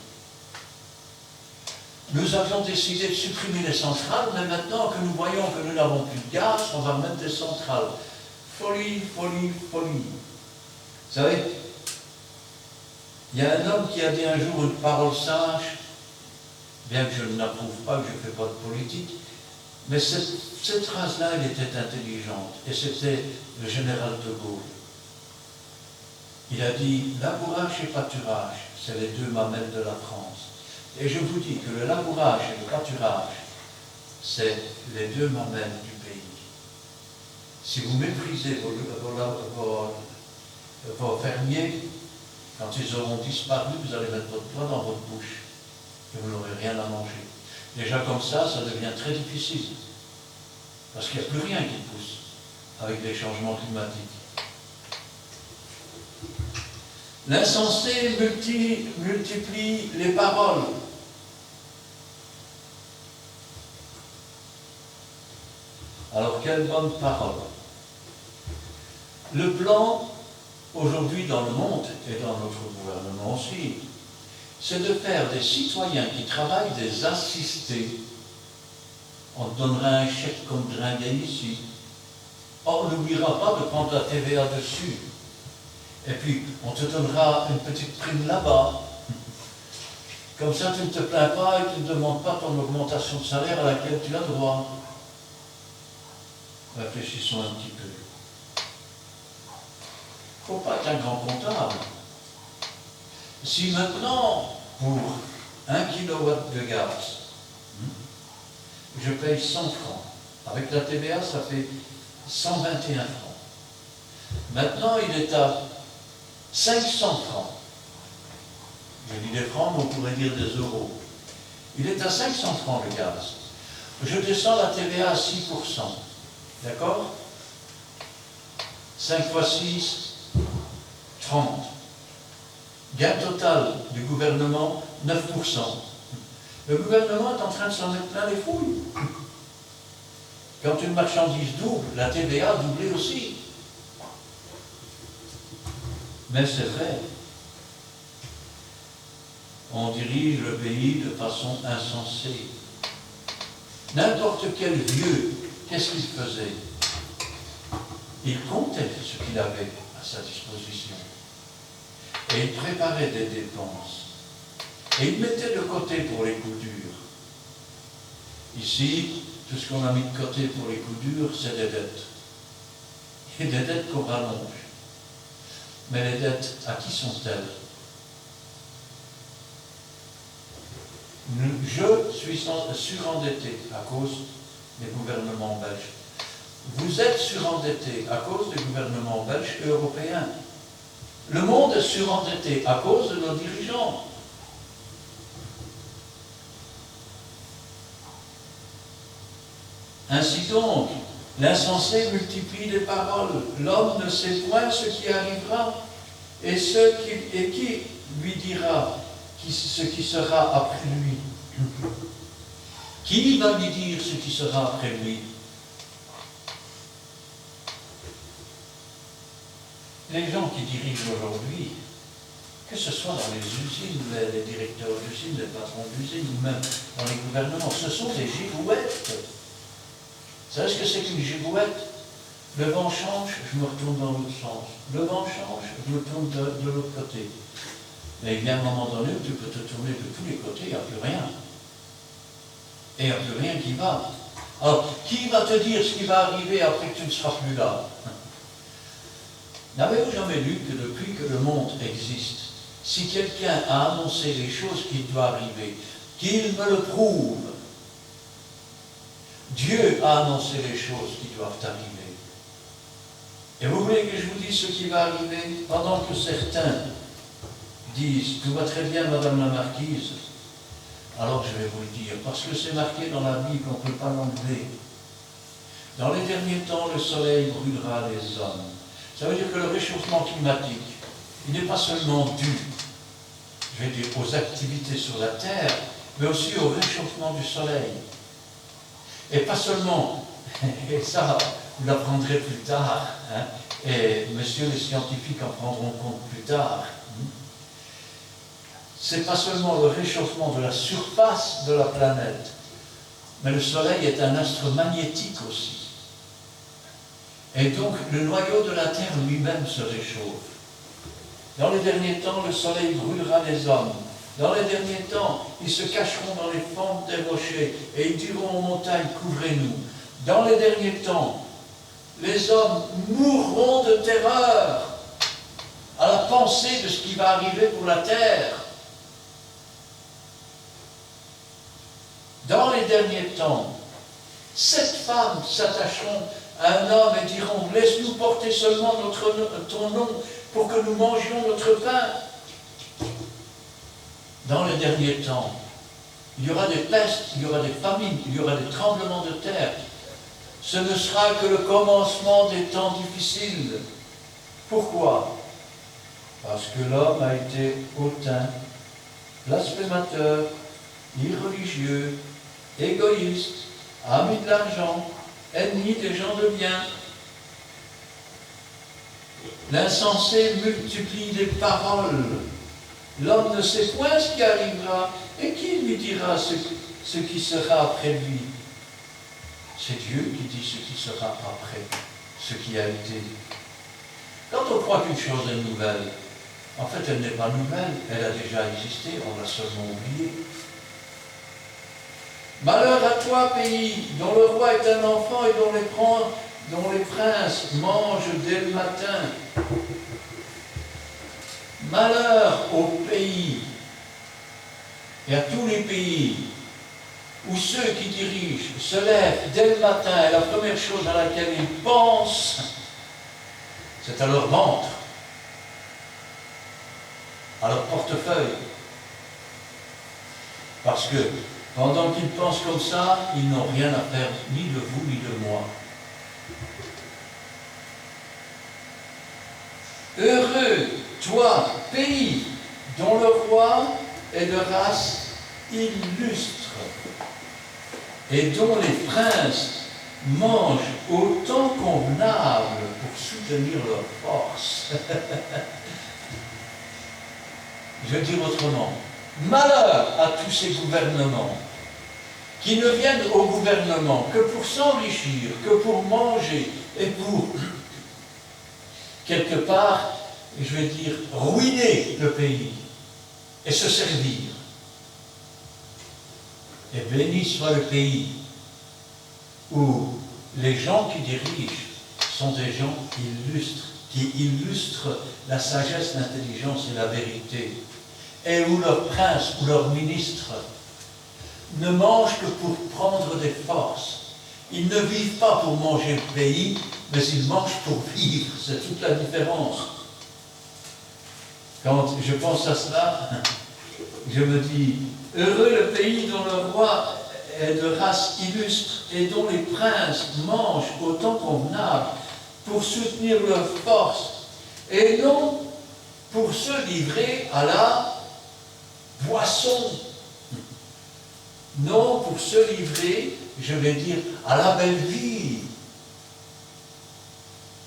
Nous avions décidé de supprimer les centrales, mais maintenant que nous voyons que nous n'avons plus de gaz, on va mettre des centrales. Folie, folie, folie. Vous savez, il y a un homme qui a dit un jour une parole sage, bien que je ne l'approuve pas, que je ne fais pas de politique, mais cette phrase-là, elle était intelligente, et c'était le général de Gaulle. Il a dit, labourage et pâturage, c'est les deux mamelles de la France. Et je vous dis que le labourage et le pâturage, c'est les deux mamelles du pays. Si vous méprisez vos fermiers, quand ils auront disparu, vous allez mettre votre doigt dans votre bouche et vous n'aurez rien à manger. Déjà comme ça devient très difficile. Parce qu'il n'y a plus rien qui pousse avec les changements climatiques. L'insensé multiplie les paroles. Alors, quelle bonne parole. Le plan, aujourd'hui dans le monde, et dans notre gouvernement aussi, c'est de faire des citoyens qui travaillent des assistés. On te donnera un chèque comme Dringuet ici. On n'oubliera pas de prendre la TVA dessus. Et puis, on te donnera une petite prime là-bas. Comme ça, tu ne te plains pas et tu ne demandes pas ton augmentation de salaire à laquelle tu as droit. Réfléchissons un petit peu. Il ne faut pas être un grand comptable. Si maintenant, pour 1 kilowatt de gaz, je paye 100 francs, avec la TVA, ça fait 121 francs. Maintenant, il est à 500 francs. Je dis des francs, mais on pourrait dire des euros. Il est à 500 francs le gaz. Je descends la TVA à 6%. D'accord? 5 fois 6, 30. Gain total du gouvernement, 9%. Le gouvernement est en train de s'en mettre plein les fouilles. Quand une marchandise double, la TVA a doublé aussi. Mais c'est vrai. On dirige le pays de façon insensée. N'importe quel vieux, qu'est-ce qu'il faisait? Il comptait ce qu'il avait à sa disposition. Et il préparait des dépenses. Et il mettait de côté pour les coups durs. Ici, tout ce qu'on a mis de côté pour les coups durs, c'est des dettes. Et des dettes qu'on rallonge. Mais les dettes, à qui sont-elles? Je suis surendetté à cause des gouvernements belges. Vous êtes surendetté à cause des gouvernements belges et européens. Le monde est surendetté à cause de nos dirigeants. Ainsi donc, l'insensé multiplie les paroles. L'homme ne sait point ce qui arrivera et qui lui dira ce qui sera après lui. Qui va lui dire ce qui sera après lui? Les gens qui dirigent aujourd'hui, que ce soit dans les usines, les directeurs d'usines, les patrons d'usines, ou même dans les gouvernements, ce sont des girouettes. Vous savez ce que c'est qu'une girouette? Le vent change, je me retourne dans l'autre sens. Le vent change, je me tourne de l'autre côté. Mais il y a un moment donné où tu peux te tourner de tous les côtés, il n'y a plus rien. Et il n'y a plus rien qui va. Alors, qui va te dire ce qui va arriver après que tu ne seras plus là? N'avez-vous jamais lu que depuis que le monde existe, si quelqu'un a annoncé les choses qui doivent arriver, qu'il me le prouve? Dieu a annoncé les choses qui doivent arriver. Et vous voulez que je vous dise ce qui va arriver? Pendant que certains disent « Tout va très bien, Madame la Marquise », alors je vais vous le dire, parce que c'est marqué dans la Bible, on ne peut pas l'enlever. Dans les derniers temps, le soleil brûlera les hommes. Ça veut dire que le réchauffement climatique, il n'est pas seulement dû, je vais dire, aux activités sur la Terre, mais aussi au réchauffement du soleil. Et pas seulement, et ça, vous l'apprendrez plus tard, hein, et messieurs les scientifiques en prendront compte plus tard. C'est pas seulement le réchauffement de la surface de la planète, mais le soleil est un astre magnétique aussi. Et donc, le noyau de la Terre lui-même se réchauffe. Dans les derniers temps, le soleil brûlera les hommes. Dans les derniers temps, ils se cacheront dans les fentes des rochers et ils diront aux montagnes, couvrez-nous. Dans les derniers temps, les hommes mourront de terreur à la pensée de ce qui va arriver pour la Terre. Dans les derniers temps, 7 femmes s'attacheront à un homme et diront « Laisse-nous porter seulement ton nom pour que nous mangions notre pain. » Dans les derniers temps, il y aura des pestes, il y aura des famines, il y aura des tremblements de terre. Ce ne sera que le commencement des temps difficiles. Pourquoi? Parce que l'homme a été hautain, blasphémateur, irreligieux, égoïste, ami de l'argent, ennemi des gens de bien. L'insensé multiplie les paroles. L'homme ne sait point ce qui arrivera, et qui lui dira ce qui sera après lui? C'est Dieu qui dit ce qui sera après ce qui a été. Quand on croit qu'une chose est nouvelle, en fait elle n'est pas nouvelle, elle a déjà existé, on l'a seulement oubliée. Malheur à toi, pays, dont le roi est un enfant et dont les princes mangent dès le matin. Malheur au pays et à tous les pays où ceux qui dirigent se lèvent dès le matin et la première chose à laquelle ils pensent, c'est à leur ventre, à leur portefeuille. Parce que pendant qu'ils pensent comme ça, ils n'ont rien à faire ni de vous ni de moi. Heureux, toi, pays, dont le roi est de race illustre, et dont les princes mangent autant convenable pour soutenir leur force. Je vais dire autrement, malheur à tous ces gouvernements qui ne viennent au gouvernement que pour s'enrichir, que pour manger et pour, quelque part, je vais dire, ruiner le pays et se servir. Et béni soit le pays où les gens qui dirigent sont des gens illustres, qui illustrent la sagesse, l'intelligence et la vérité, et où leurs princes ou leurs ministres ne mangent que pour prendre des forces. Ils ne vivent pas pour manger le pays, mais ils mangent pour vivre. C'est toute la différence. Quand je pense à cela, je me dis, heureux le pays dont le roi est de race illustre et dont les princes mangent autant convenable pour soutenir leur force, et non pour se livrer à la boisson. Non pour se livrer, je vais dire, à la belle vie.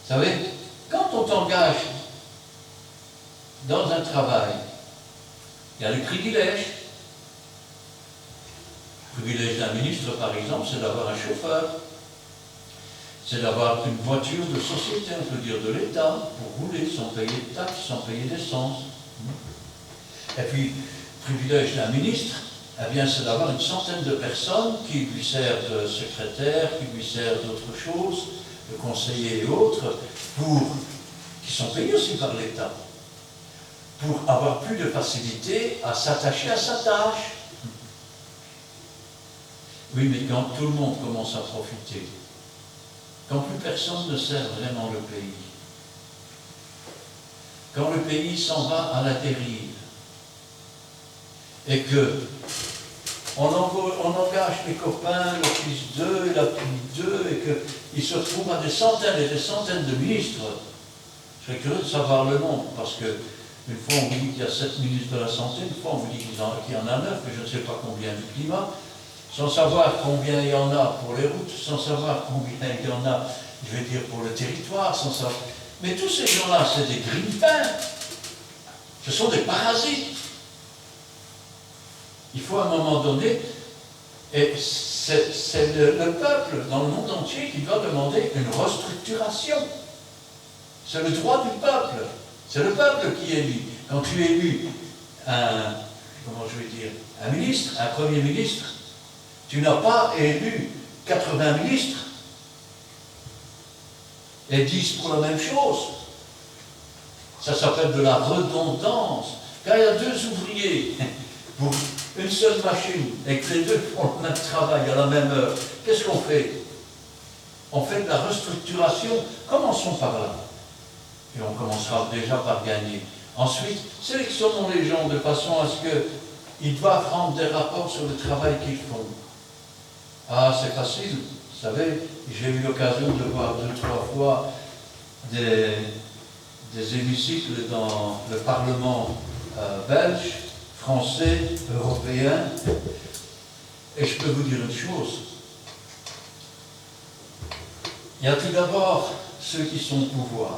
Vous savez, quand on t'engage dans un travail, il y a les privilèges. Le privilège d'un ministre, par exemple, c'est d'avoir un chauffeur, c'est d'avoir une voiture de société, on peut dire de l'État, pour rouler sans payer de taxes, sans payer d'essence. Et puis, le privilège d'un ministre, eh bien, c'est d'avoir une centaine de personnes qui lui servent de secrétaire, qui lui servent d'autres choses, de conseillers et autres, qui sont payés aussi par l'État, pour avoir plus de facilité à s'attacher à sa tâche. Oui, mais quand tout le monde commence à profiter, quand plus personne ne sert vraiment le pays, quand le pays s'en va à la dérive, et que on engage les copains, le fils d'eux et la fille d'eux, et qu'ils se retrouvent à des centaines et des centaines de ministres, je serais curieux de savoir le nombre, parce que une fois on vous dit qu'il y a 7 ministres de la Santé, une fois on vous dit qu'il y en a 9, mais je ne sais pas combien du climat, sans savoir combien il y en a pour les routes, sans savoir combien il y en a, je vais dire, pour le territoire, sans savoir... Mais tous ces gens-là, c'est des grippins, ce sont des parasites. Il faut à un moment donné, et c'est le peuple dans le monde entier qui doit demander une restructuration. C'est le droit du peuple. C'est le peuple qui élit. Quand tu élis un ministre, un premier ministre, tu n'as pas élu 80 ministres et 10 pour la même chose. Ça s'appelle de la redondance. Quand il y a 2 ouvriers pour une seule machine et que les 2 font le même travail à la même heure, qu'est-ce qu'on fait? On fait de la restructuration. Commençons par là. Et on commencera déjà par gagner. Ensuite, sélectionnons les gens de façon à ce qu'ils doivent rendre des rapports sur le travail qu'ils font. Ah, c'est facile. Vous savez, j'ai eu l'occasion de voir 2-3 fois des hémicycles dans le Parlement belge, français, européen. Et je peux vous dire une chose. Il y a tout d'abord ceux qui sont au pouvoir,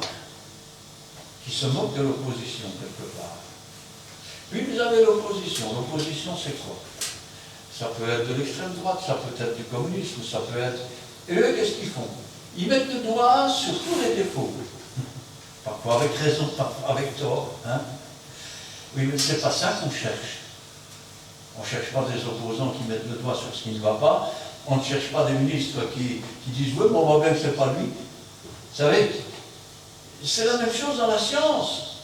qui se moquent de l'opposition quelque part. Puis vous avez l'opposition. L'opposition, c'est quoi? Ça peut être de l'extrême droite, ça peut être du communisme, ça peut être... Et eux, qu'est-ce qu'ils font? Ils mettent le doigt sur tous les défauts. Parfois avec raison, parfois avec tort. Hein? Oui, mais c'est pas ça qu'on cherche. On ne cherche pas des opposants qui mettent le doigt sur ce qui ne va pas. On ne cherche pas des ministres qui disent « Oui, mais on voit bien que ce n'est pas lui. » Vous savez, c'est la même chose dans la science.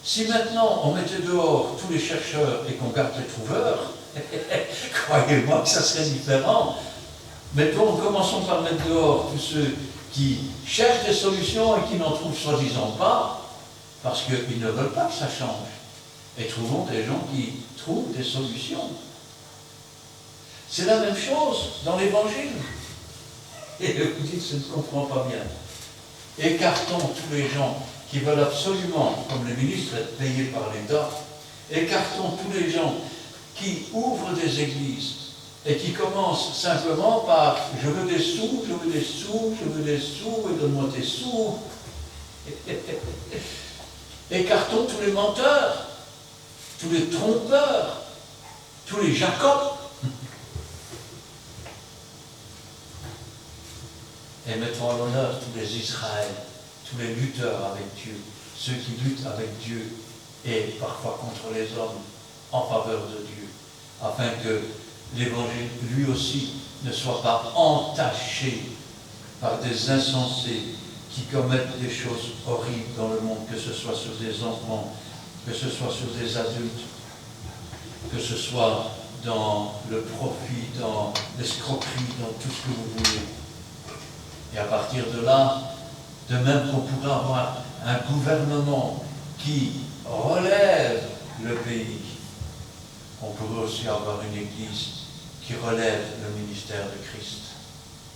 Si maintenant on mettait dehors tous les chercheurs et qu'on garde les trouveurs, croyez-moi que ça serait différent. Mettons, commençons par mettre dehors tous ceux qui cherchent des solutions et qui n'en trouvent soi-disant pas, parce qu'ils ne veulent pas que ça change. Et trouvons des gens qui trouvent des solutions. C'est la même chose dans l'Évangile. Et vous dites, je ne comprends pas bien. Écartons tous les gens qui veulent absolument, comme les ministres, être payés par l'État. Écartons tous les gens qui ouvrent des églises et qui commencent simplement par « je veux des sous, je veux des sous, je veux des sous, et donne-moi tes sous ». Écartons tous les menteurs, tous les trompeurs, tous les Jacob. Et mettons à l'honneur tous les Israël, tous les lutteurs avec Dieu, ceux qui luttent avec Dieu et parfois contre les hommes en faveur de Dieu, afin que l'Évangile, lui aussi, ne soit pas entaché par des insensés qui commettent des choses horribles dans le monde, que ce soit sur des enfants, que ce soit sur des adultes, que ce soit dans le profit, dans l'escroquerie, dans tout ce que vous voulez. Et à partir de là, de même qu'on pourrait avoir un gouvernement qui relève le pays, on pourrait aussi avoir une église qui relève le ministère de Christ.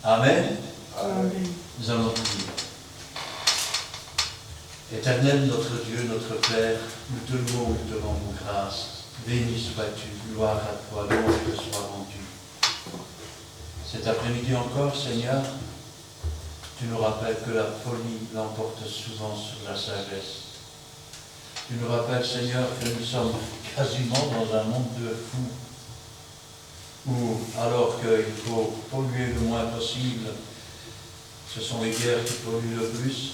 Amen. Amen. Nous allons prier. Éternel, notre Dieu, notre Père, nous te louons, nous te rendons grâce. Béni sois-tu, gloire à toi, louange te soit rendue. Cet après-midi encore, Seigneur, tu nous rappelles que la folie l'emporte souvent sur la sagesse. Tu nous rappelles, Seigneur, que nous sommes quasiment dans un monde de fous, où, alors qu'il faut polluer le moins possible, ce sont les guerres qui polluent le plus,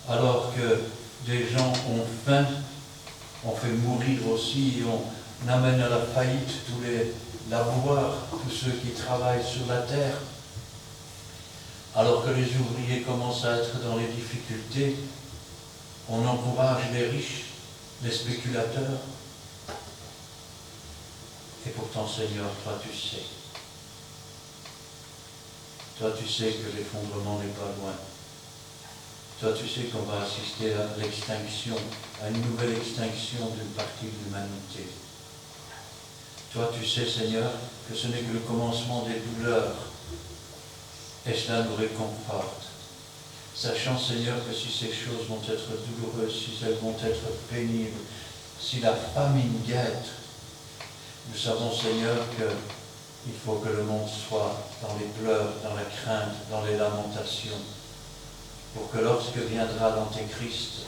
alors que des gens ont faim, on fait mourir aussi, et on amène à la faillite tous les laboureurs, tous ceux qui travaillent sur la terre. Alors que les ouvriers commencent à être dans les difficultés, on encourage les riches, les spéculateurs. Et pourtant, Seigneur, toi tu sais. Toi tu sais que l'effondrement n'est pas loin. Toi tu sais qu'on va assister à l'extinction, à une nouvelle extinction d'une partie de l'humanité. Toi tu sais, Seigneur, que ce n'est que le commencement des douleurs. Et cela nous réconforte. Sachant, Seigneur, que si ces choses vont être douloureuses, si elles vont être pénibles, si la famine guette, nous savons, Seigneur, qu'il faut que le monde soit dans les pleurs, dans la crainte, dans les lamentations, pour que lorsque viendra l'Antéchrist,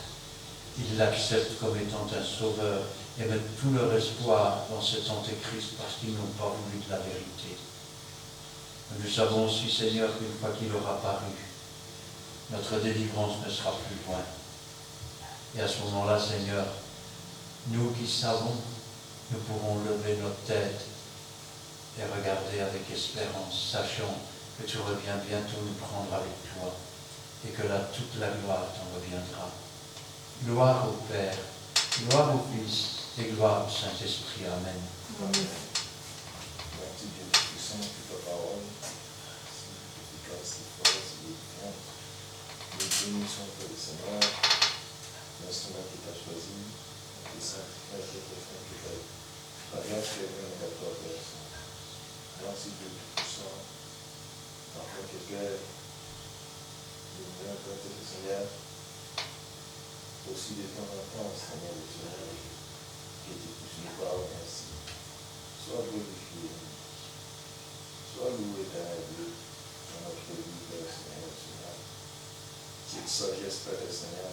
ils l'acceptent comme étant un sauveur et mettent tout leur espoir dans cet Antéchrist parce qu'ils n'ont pas voulu de la vérité. Nous savons aussi, Seigneur, qu'une fois qu'il aura paru, notre délivrance ne sera plus loin. Et à ce moment-là, Seigneur, nous qui savons, nous pourrons lever notre tête et regarder avec espérance, sachant que tu reviens bientôt nous prendre avec toi et que là, toute la gloire t'en reviendra. Gloire au Père, gloire au Fils et gloire au Saint-Esprit. Amen. Amen. Merci Dieu Tout-Puissant pour ta parole, si efficace, si forte, si édifiante. Nous bénissons le Seigneur, l'instrument que tu as choisi, les sacrifices que tu as fait, la grâce qui est venue à toi, Père Saint. Merci Dieu Tout-Puissant, afin que Père, nous voulons prêter le Seigneur, aussi de temps en temps, Seigneur, le Seigneur, que tu puisses nous parler ainsi. Sois glorifié, sois loué, Père Dieu, dans notre vie, Père Seigneur, Seigneur. Cette sagesse, Père Seigneur,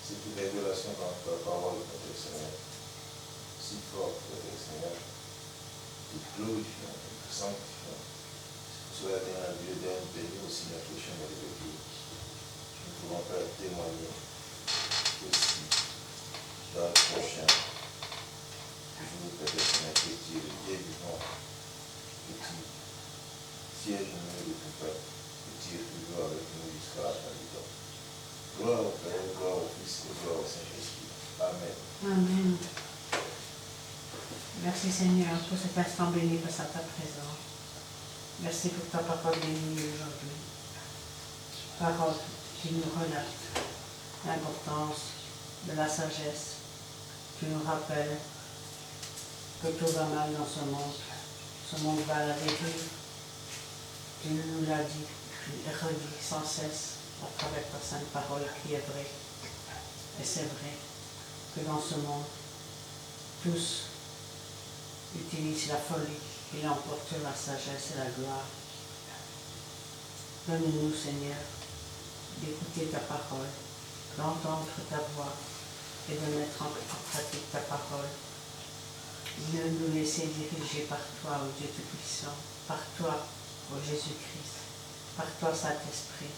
cette révélation dans ta parole, Père Seigneur, si forte, Père Seigneur, te glorifiant, te sanctifiant. Sois bien Dieu, donne, bénis aussi notre chemin de vie. Nous pouvons faire témoigner aussi dans le prochain. Je Père Seigneur, que tu es le Dieu vivant, que tu sièges au milieu de tout peuple, que tu es toujours avec nous jusqu'à la fin du temps. Gloire au Père, gloire au Fils et gloire au Saint-Esprit. Amen. Merci Seigneur pour cet instant béni face à ta présence. Merci pour ta parole bénie aujourd'hui. Parole qui nous relate l'importance de la sagesse. Tu nous rappelles que tout va mal dans ce monde. Ce monde va à la dérive. Tu nous l'as dit, tu redis sans cesse à travers ta sainte parole qui est vraie. Et c'est vrai que dans ce monde, tous utilisent la folie et l'emportent sur la sagesse et la gloire. Donne-nous, Seigneur, d'écouter ta parole, d'entendre ta voix et de mettre en pratique ta parole. De nous laisser diriger par toi, ô Dieu Tout-Puissant, par toi, ô Jésus-Christ, par toi, Saint-Esprit,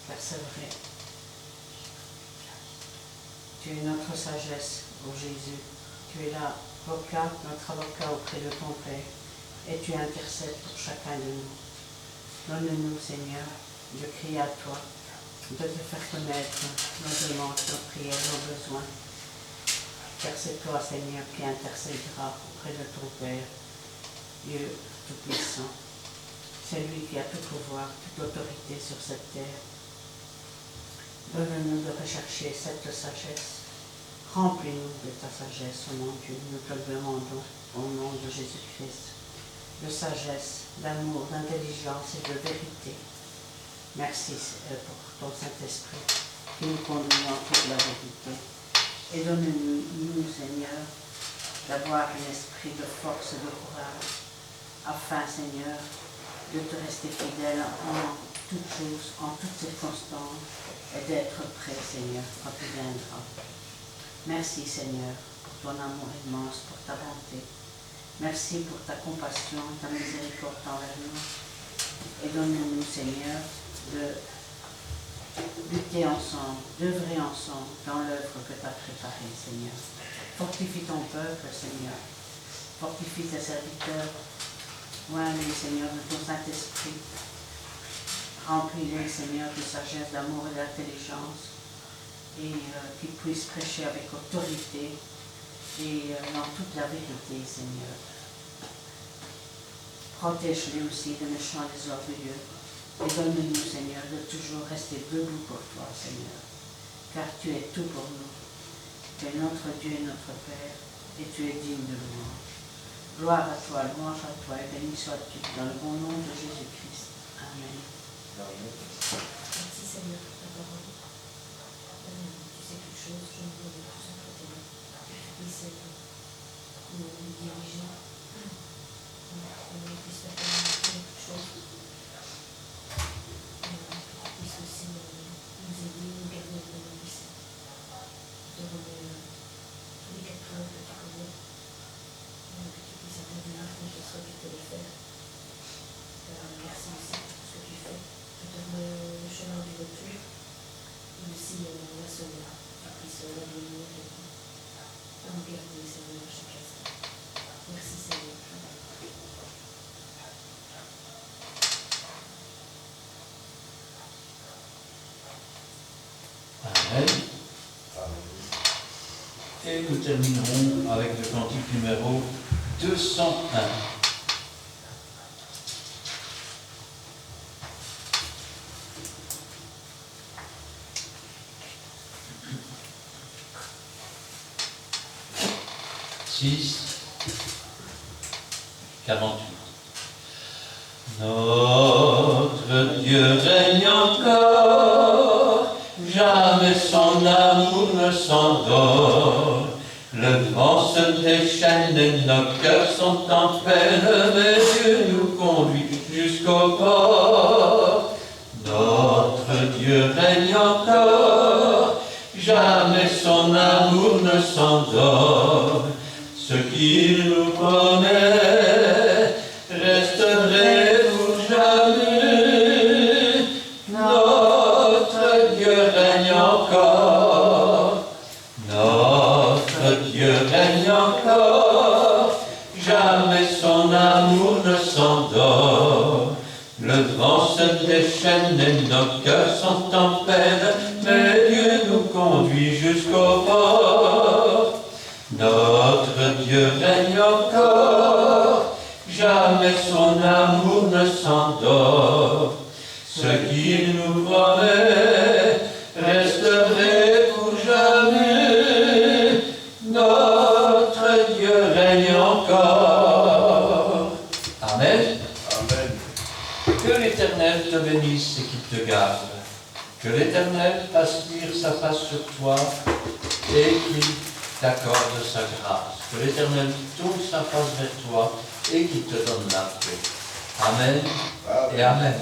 car c'est vrai. Tu es notre sagesse, ô Jésus. Tu es l'avocat, notre avocat auprès de ton Père, et tu intercèdes pour chacun de nous. Donne-nous, Seigneur, de crier à toi, de te faire connaître nos demandes, nos prières, nos besoins. Car c'est toi, Seigneur, qui intercédera auprès de ton Père, Dieu Tout-Puissant. C'est lui qui a tout pouvoir, toute autorité sur cette terre. Donne-nous de rechercher cette sagesse. Remplis-nous de ta sagesse, ô mon Dieu. Nous te le demandons au nom de Jésus-Christ. De sagesse, d'amour, d'intelligence et de vérité. Merci pour ton Saint-Esprit qui nous conduit en toute la vérité. Et donne-nous, Seigneur, d'avoir un esprit de force et de courage, afin, Seigneur, de te rester fidèle en toutes choses, en toutes circonstances, et d'être prêt, Seigneur, quand tu viendras. Merci, Seigneur, pour ton amour immense, pour ta bonté. Merci pour ta compassion et ta miséricorde envers nous. Et donne-nous, Seigneur, de lutter ensemble, d'œuvrer ensemble dans l'œuvre que tu as préparée, Seigneur. Fortifie ton peuple, Seigneur. Fortifie tes serviteurs. Oins-les, Seigneur, de ton Saint-Esprit. Remplis-les, Seigneur, de sagesse, d'amour et d'intelligence. Et qu'ils puissent prêcher avec autorité et dans toute la vérité, Seigneur. Protège-les aussi des méchants et des orgueilleux. Et donne-nous, Seigneur, de toujours rester debout pour toi, Seigneur. Car tu es tout pour nous. Tu es notre Dieu et notre Père, et tu es digne de louange. Gloire à toi, louange à toi, et béni sois-tu dans le bon nom de Jésus-Christ. Amen. Merci Seigneur pour ta parole. Tu sais toutes choses, je nous donne tous entre tes mains. Et Seigneur, nous dirigeons, nous puissions faire toutes choses. Puisse aussi nous aider, nous garder de nos lycées. Nous te remets tous les 4 heures que tu connais, que tu puisses intervenir quand je sois tu peux le faire. Merci aussi pour tout ce que tu fais. Je te remets le chemin du retour, et aussi la semaine, que tu puisses l'avenir et nous garder, Seigneur, à chaque instant. Merci Seigneur. Amen. Et nous terminerons avec le cantique numéro 201. Notre Dieu règne encore, jamais son amour ne s'endort. Le vent se déchaîne et nos cœurs sont en peine, mais Dieu nous conduit jusqu'au port. Notre Dieu règne encore, jamais son amour ne s'endort. Ce qu'il nous promet resterait pour jamais. Notre Dieu règne encore. Notre Dieu règne encore. Jamais son amour ne s'endort. Le vent se déchaîne et nos cœurs sont en peine, mais Dieu nous conduit jusqu'au port. Dieu règne encore, jamais son amour ne s'endort. Ce qu'il nous promet reste vrai pour jamais. Notre Dieu règne encore. Amen. Amen. Que l'Éternel te bénisse et qu'il te garde. Que l'Éternel fasse lire sa face sur toi et qu'il t'accorde sa grâce. Que l'Éternel tourne sa face vers toi et qu'il te donne la paix. Amen et Amen.